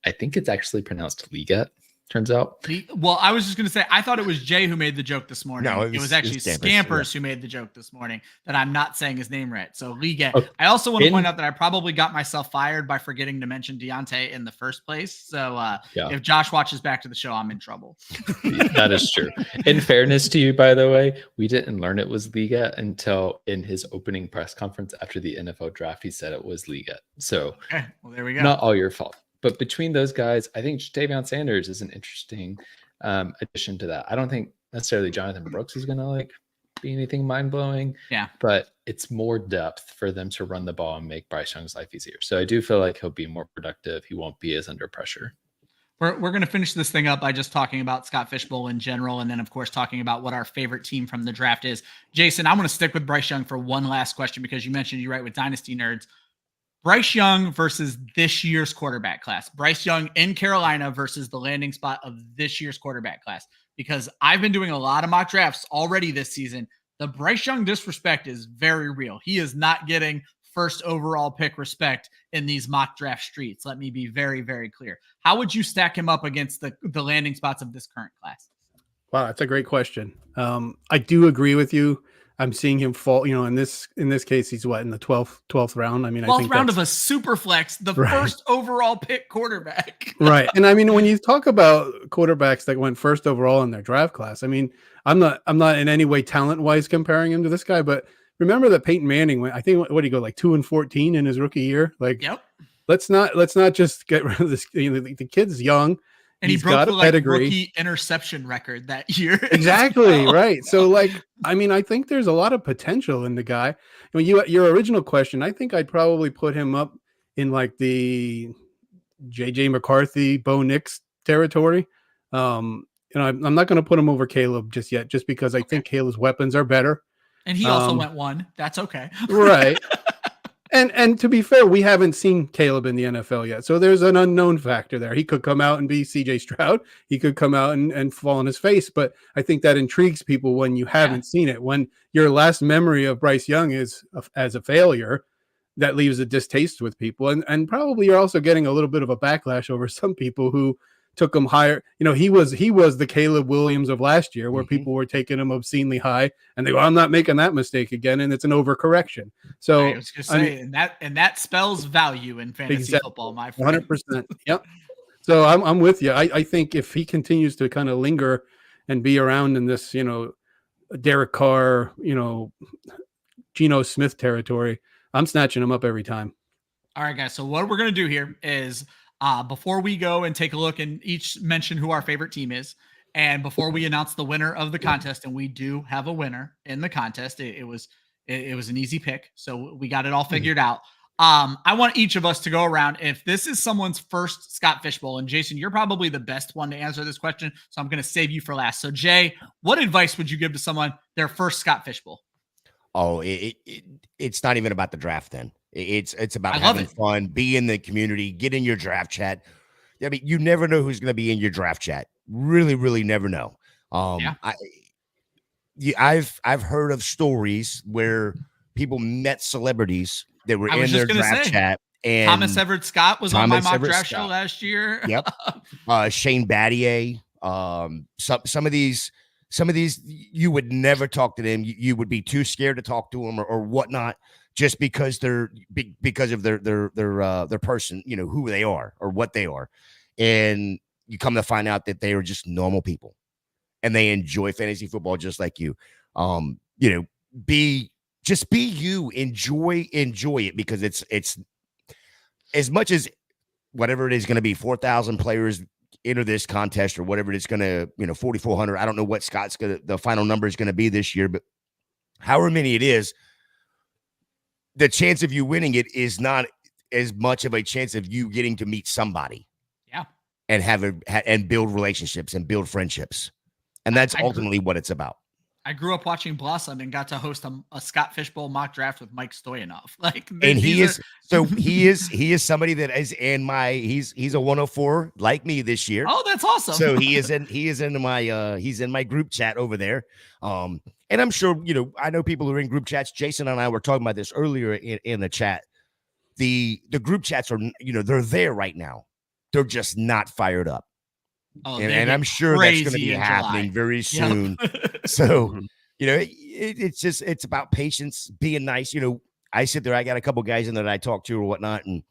I think it's actually pronounced Leggett, turns out. Well, I was just going to say, I thought it was Jay who made the joke this morning. No, it was actually Scampers who made the joke this morning that I'm not saying his name right. So Leggett. Okay. I also want to point out that I probably got myself fired by forgetting to mention Deontay in the first place. So if Josh watches back to the show, I'm in trouble. That is true. In fairness to you, by the way, we didn't learn it was Leggett until in his opening press conference after the NFL draft, he said it was Leggett. So okay, well, there we go. Not all your fault. But between those guys, I think Jatavion Sanders is an interesting addition to that. I don't think necessarily Jonathan Brooks is going to be anything mind-blowing. Yeah. But it's more depth for them to run the ball and make Bryce Young's life easier. So I do feel like he'll be more productive. He won't be as under pressure. We're going to finish this thing up by just talking about Scott Fishbowl in general, and then, of course, talking about what our favorite team from the draft is. Jason, I want to stick with Bryce Young for one last question because you mentioned you write with Dynasty Nerds. Bryce Young versus this year's quarterback class. Bryce Young in Carolina versus the landing spot of this year's quarterback class. Because I've been doing a lot of mock drafts already this season. The Bryce Young disrespect is very real. He is not getting first overall pick respect in these mock draft streets. Let me be very, very clear. How would you stack him up against the landing spots of this current class? Wow, that's a great question. I do agree with you. I'm seeing him fall, in this case, he's what, in the 12th round? I mean, 12th I think round of a super flex, the first overall pick quarterback. Right. And I mean, when you talk about quarterbacks that went first overall in their draft class, I mean, I'm not in any way talent-wise comparing him to this guy, but remember that Peyton Manning went, I think, what did he go, like 2-14 in his rookie year? Like, yep. Let's not just get rid of this. The kid's young. And he broke the rookie interception record that year. Exactly. Right. So I mean, I think there's a lot of potential in the guy. When your original question, I think I'd probably put him up in like the JJ McCarthy, Bo Nix territory. I'm not going to put him over Caleb just yet, just because I think Caleb's weapons are better. And he also went 1. That's okay. Right. And to be fair, we haven't seen Caleb in the NFL yet. So there's an unknown factor there. He could come out and be CJ Stroud. He could come out and fall on his face. But I think that intrigues people when you haven't seen it. When your last memory of Bryce Young is as a failure, that leaves a distaste with people. And probably you're also getting a little bit of a backlash over some people who took him higher. He was the Caleb Williams of last year, where people were taking him obscenely high, and they go, I'm not making that mistake again, and it's an overcorrection. So I was going to say, and that spells value in fantasy football, my friend. 100%. Yep. So I'm with you. I think if he continues to kind of linger and be around in this, Derek Carr, Geno Smith territory, I'm snatching him up every time. All right, guys. So what we're going to do here is, before we go and take a look and each mention who our favorite team is, and before we announce the winner of the contest, and we do have a winner in the contest, it was an easy pick, so we got it all figured out. I want each of us to go around. If this is someone's first Scott Fishbowl, and Jason, you're probably the best one to answer this question, so I'm going to save you for last. So Jay, what advice would you give to someone their first Scott Fishbowl? Oh, it's not even about the draft then. It's about having fun, be in the community, get in your draft chat. I mean, you never know who's going to be in your draft chat. Really, really never know. I've heard of stories where people met celebrities that were in their draft chat. And Thomas Everett Scott was on my mock draft show last year. Yep. Shane Battier. Some of these you would never talk to them. You would be too scared to talk to them or whatnot, just because because of their person, who they are or what they are. And you come to find out that they are just normal people and they enjoy fantasy football just like you. Be you, enjoy it, because it's as much as whatever it is going to be, 4,000 players enter this contest or whatever it's going to, 4,400. I don't know what the final number is going to be this year, but however many it is, the chance of you winning it is not as much of a chance of you getting to meet somebody. Yeah. And build relationships and build friendships. And that's ultimately what it's about. I grew up watching Blossom and got to host a Scott Fishbowl mock draft with Mike Stoyanov. And he is somebody that is in he's a 104 like me this year. Oh, that's awesome. So he's in my group chat over there. And I'm sure, I know people who are in group chats. Jason and I were talking about this earlier in the chat. The group chats are, they're there right now. They're just not fired up. Oh, and I'm sure that's going to be happening very soon. So, it's about patience, being nice. I sit there, I got a couple guys in there that I talk to or whatnot, and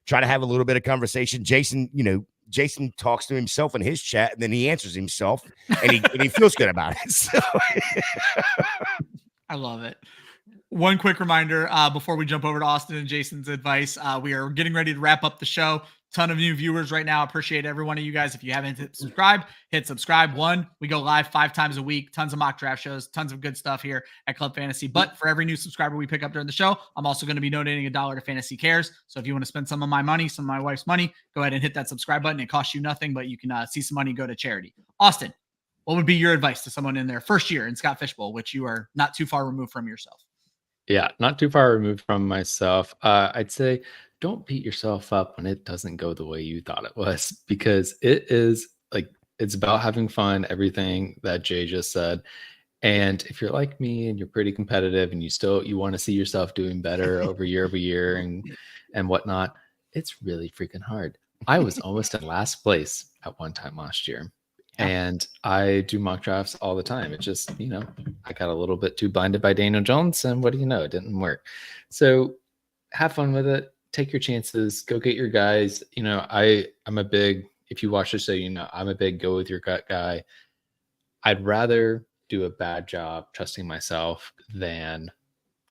try to have a little bit of conversation. Jason talks to himself in his chat, and then he answers himself, and he feels good about it. So. I love it. One quick reminder before we jump over to Austin and Jason's advice. We are getting ready to wrap up the show. ton of new viewers right now. Appreciate every one of you guys. If you haven't hit subscribe. One, we go live 5 times a week, tons of mock draft shows, tons of good stuff here at Club Fantasy. But for every new subscriber we pick up during the show, I'm also going to be donating $1 to Fantasy Cares. So if you want to spend some of my money, some of my wife's money, go ahead and hit that subscribe button. It costs you nothing, but you can see some money go to charity. Austin, what would be your advice to someone in their first year in Scott Fishbowl, which you are not too far removed from yourself? Yeah, not too far removed from myself. I'd say don't beat yourself up when it doesn't go the way you thought it was, because it is like, it's about having fun, everything that Jay just said. And if you're like me and you're pretty competitive and you want to see yourself doing better over year and whatnot, it's really freaking hard. I was almost in last place at one time last year. And I do mock drafts all the time. It just, I got a little bit too blinded by Daniel Jones, and what do you know? It didn't work. So have fun with it. Take your chances. Go get your guys. I'm a big, if you watch the show, I'm a big go with your gut guy. I'd rather do a bad job trusting myself than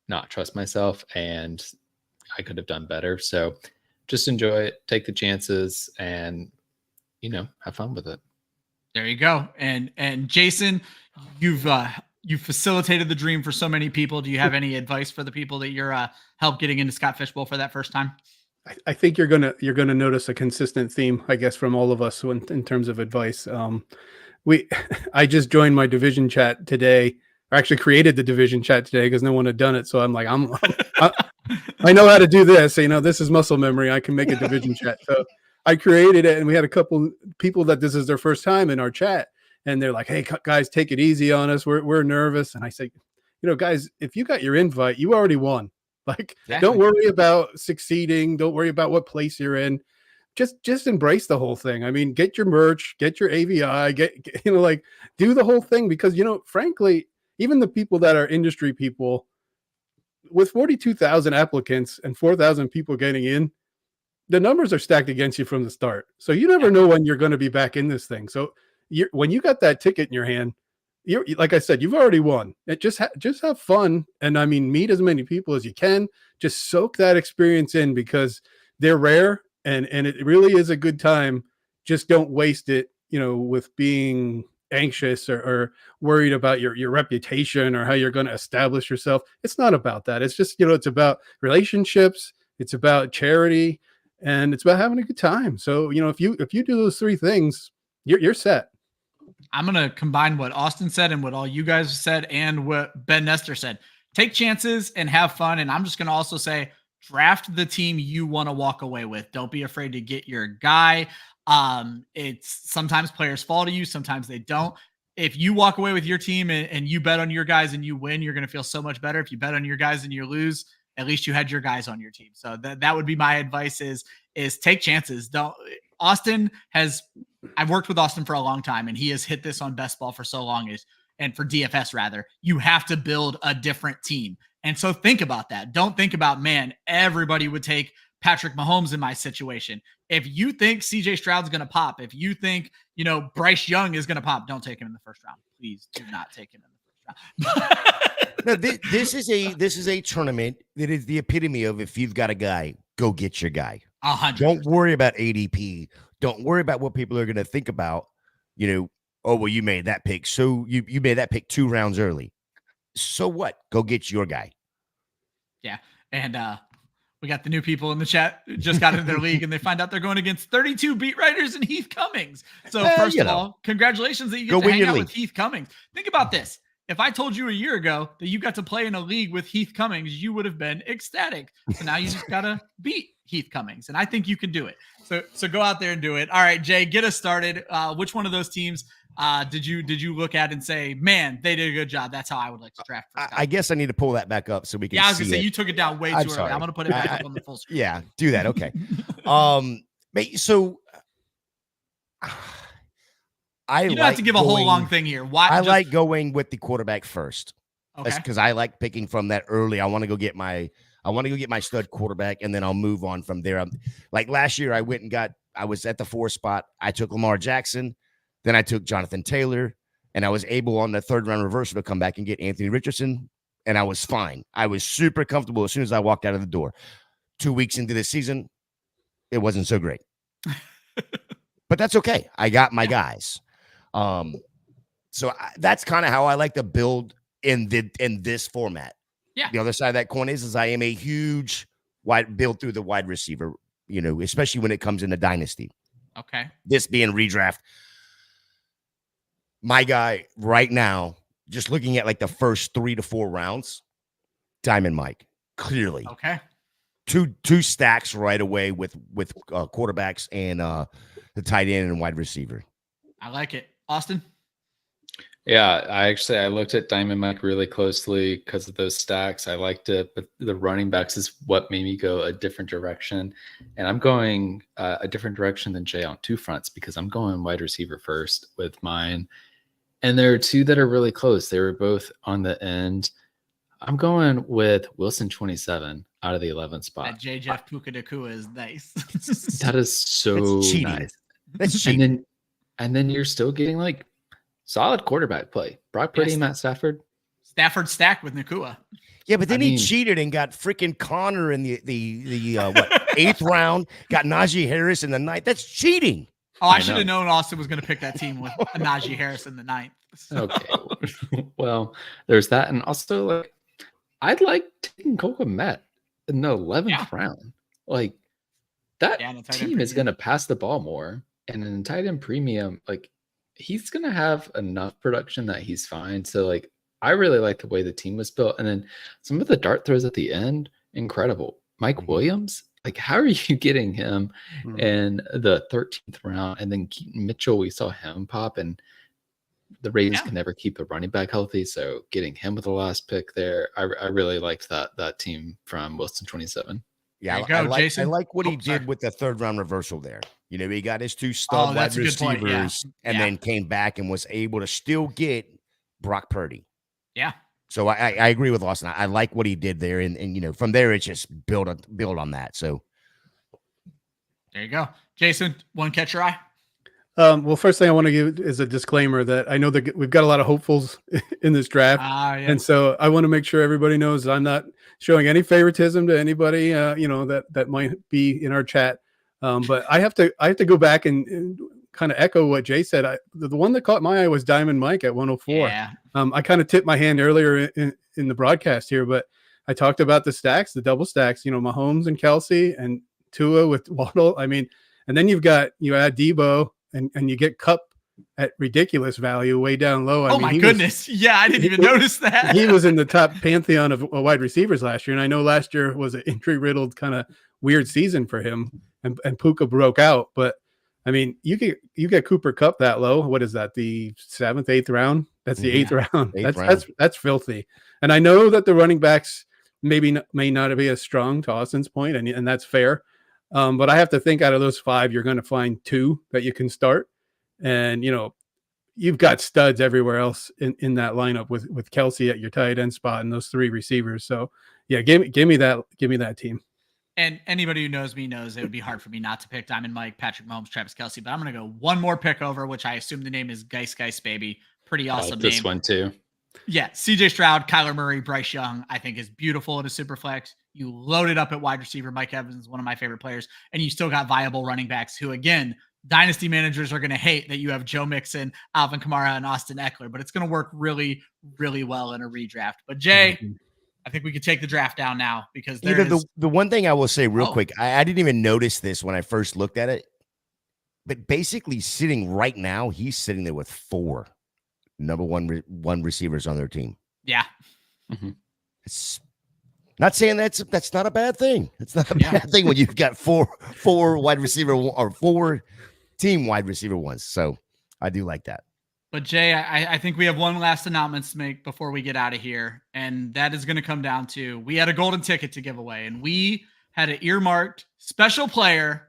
not trust myself. And I could have done better. So just enjoy it. Take the chances and, have fun with it. There you go. And Jason, you've facilitated the dream for so many people. Do you have any advice for the people that you're help getting into Scott Fishbowl for that first time? I think you're gonna notice a consistent theme, I guess, from all of us in terms of advice. I just joined my division chat today, or actually created the division chat today because no one had done it. So I'm like, I know how to do this. This is muscle memory. I can make a division chat. So I created it, and we had a couple people that this is their first time in our chat, and they're like, "Hey guys, take it easy on us. We're nervous." And I say, guys, if you got your invite, you already won. Like, Don't worry about succeeding. Don't worry about what place you're in. Just embrace the whole thing. I mean, get your merch, get your AVI, do the whole thing, because frankly, even the people that are industry people, with 42,000 applicants and 4,000 people getting in, the numbers are stacked against you from the start. So you never know when you're going to be back in this thing. So when you got that ticket in your hand, like I said, you've already won. Just have fun. And I mean, meet as many people as you can. Just soak that experience in, because they're rare and it really is a good time. Just don't waste it, with being anxious or worried about your reputation or how you're going to establish yourself. It's not about that. It's just, it's about relationships. It's about charity. And it's about having a good time. So, if you do those 3 things, you're set. I'm going to combine what Austin said and what all you guys said and what Ben Nestor said. Take chances and have fun. And I'm just going to also say, draft the team you want to walk away with. Don't be afraid to get your guy. It's sometimes players fall to you. Sometimes they don't. If you walk away with your team and you bet on your guys and you win, you're going to feel so much better. If you bet on your guys and you lose, at least you had your guys on your team. So that would be my advice is take chances. I've worked with Austin for a long time, and he has hit this on best ball for so long and for DFS rather, you have to build a different team. And so think about that. Don't think about, man, everybody would take Patrick Mahomes in my situation. If you think CJ Stroud's going to pop, if you think, Bryce Young is going to pop, don't take him in the first round. Please do not take him in the first round. No, this is a tournament that is the epitome of, if you've got a guy, go get your guy. 100%. Don't worry about ADP. Don't worry about what people are going to think about. Oh, well, you made that pick. So you made that pick 2 rounds early. So what? Go get your guy. Yeah. And we got the new people in the chat who just got into their league, and they find out they're going against 32 beat writers and Heath Cummings. So first of all, congratulations that you get to hang out with Heath Cummings. Think about this. If I told you a year ago that you got to play in a league with Heath Cummings, you would have been ecstatic. So now you just got to beat Heath Cummings, and I think you can do it. So go out there and do it. All right, Jay, get us started. Which one of those teams did you look at and say, man, they did a good job? That's how I would like to draft. I guess I need to pull that back up so we can. Yeah, I was gonna say you took it down way too early. I'm gonna put it back up on the full screen. Yeah, do that. Okay. So you don't have to give a whole long thing here. Why? I like going with the quarterback first. Okay. Because I like picking from that early. I want to go get my stud quarterback, and then I'll move on from there. Like last year, I was at the 4 spot. I took Lamar Jackson, then I took Jonathan Taylor, and I was able on the 3rd round reversal to come back and get Anthony Richardson, and I was fine. I was super comfortable as soon as I walked out of the door. 2 weeks into the season, it wasn't so great. But that's okay. I got my guys. That's kind of how I like to build in this format. Yeah. The other side of that coin is I am a huge build through the wide receiver, especially when it comes into dynasty. Okay. This being redraft. My guy right now, just looking at like the first 3 to 4 rounds, Diamond Mike, clearly. Okay. Two stacks right away with quarterbacks and the tight end and wide receiver. I like it. Austin? Yeah, I looked at Diamond Mike really closely because of those stacks. I liked it, but the running backs is what made me go a different direction. And I'm going a different direction than Jay on 2 fronts because I'm going wide receiver first with mine. And there are 2 that are really close. They were both on the end. I'm going with Wilson 27 out of the 11th spot. That J. Jeff Puka Nakua is nice. That is so nice. That's cheating. And then you're still getting like solid quarterback play. Brock Purdy, Matt Stafford. Stafford stacked with Nakua. Yeah, but then he cheated and got freaking Connor in the 8th round. Got Najee Harris in the 9th. That's cheating. Oh, I should have known Austin was going to pick that team with Najee Harris in the 9th. Okay. Well, there's that. And also, like, I'd like taking Cole Kmet in the 11th round. Like, that team is going to pass the ball more. And in tight end premium, like, he's going to have enough production that he's fine. So, like, I really like the way the team was built. And then some of the dart throws at the end, incredible. Mike Williams, like, how are you getting him in the 13th round? And then Keaton Mitchell, we saw him pop, and the Ravens can never keep a running back healthy. So getting him with the last pick there, I really liked that team from Wilson 27. Yeah, I like what he did with the 3rd round reversal there. He got his 2 stud wide receivers and then came back and was able to still get Brock Purdy. Yeah. So I agree with Austin. I like what he did there. And from there, it's just build on that. So there you go. Jason, one catch your eye? Well, first thing I want to give is a disclaimer that I know that we've got a lot of hopefuls in this draft. And so I want to make sure everybody knows I'm not showing any favoritism to anybody, that might be in our chat. But I have to go back and kind of echo what Jay said. The one that caught my eye was Diamond Mike at 104. Yeah. I kind of tipped my hand earlier in the broadcast here, but I talked about the stacks, the double stacks, Mahomes and Kelsey and Tua with Waddle. I mean, and then you add Debo and you get Kupp at ridiculous value way down low. I mean, my goodness. I didn't even notice that. He was in the top pantheon of wide receivers last year. And I know last year was an injury riddled kind of weird season for him and Puka broke out, but I mean, you get Cooper Kupp that low. What is that? The 7th, 8th round? That's the 8th round. That's filthy. And I know that the running backs may not be as strong, to Austin's point, and that's fair. But I have to think out of those 5, you're going to find 2 that you can start. And, you've got studs everywhere else in that lineup with Kelsey at your tight end spot and those 3 receivers. So yeah, give me that team. And anybody who knows me knows it would be hard for me not to pick Diamond Mike, Patrick Mahomes, Travis Kelsey, but I'm going to go one more pick over, which I assume the name is Geis Baby. Pretty awesome name. This one too. Yeah. CJ Stroud, Kyler Murray, Bryce Young, I think is beautiful in a super flex. You loaded up at wide receiver. Mike Evans is one of my favorite players. And you still got viable running backs who, again, dynasty managers are going to hate that you have Joe Mixon, Alvin Kamara, and Austin Eckler, but it's going to work really, really well in a redraft. But Jay, I think we could take the draft down now because the one thing I will say real quick, I didn't even notice this when I first looked at it, but basically sitting right now, he's sitting there with 4 number one receivers on their team. Yeah. It's not saying that's not a bad thing. It's not a bad thing when you've got four wide receiver or 4 team wide receiver ones. So I do like that. But Jay, I think we have one last announcement to make before we get out of here. And that is going to come down to, we had a golden ticket to give away and we had an earmarked special player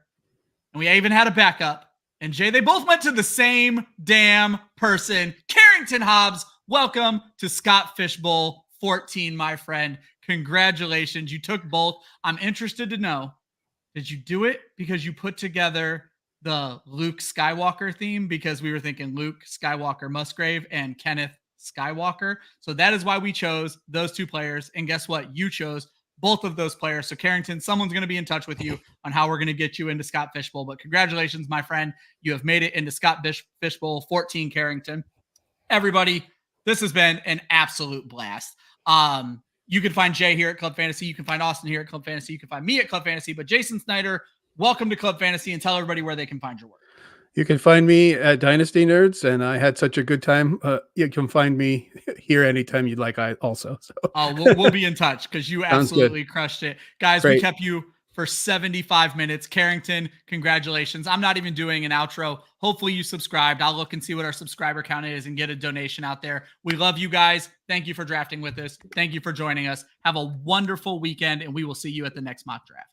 and we even had a backup. And Jay, they both went to the same damn person. Carrington Hobbs, welcome to Scott Fishbowl 14, my friend. Congratulations. You took both. I'm interested to know, did you do it because you put together the Luke Skywalker theme, because we were thinking Luke Skywalker Musgrave and Kenneth Skywalker? So that is why we chose those 2 players. And guess what? You chose both of those players. So Carrington, someone's going to be in touch with you on how we're going to get you into Scott Fishbowl. But congratulations, my friend. You have made it into Scott Fishbowl 14, Carrington. Everybody, this has been an absolute blast. You can find Jay here at Club Fantasy. You can find Austin here at Club Fantasy. You can find me at Club Fantasy. But Jason Snyder, welcome to Club Fantasy, and tell everybody where they can find your work. You can find me at Dynasty Nerds, and I had such a good time. You can find me here anytime you'd like. I also. So. We'll be in touch because you absolutely crushed it. Guys, Great. We kept you for 75 minutes. Carrington, congratulations. I'm not even doing an outro. Hopefully you subscribed. I'll look and see what our subscriber count is and get a donation out there. We love you guys. Thank you for drafting with us. Thank you for joining us. Have a wonderful weekend, and we will see you at the next mock draft.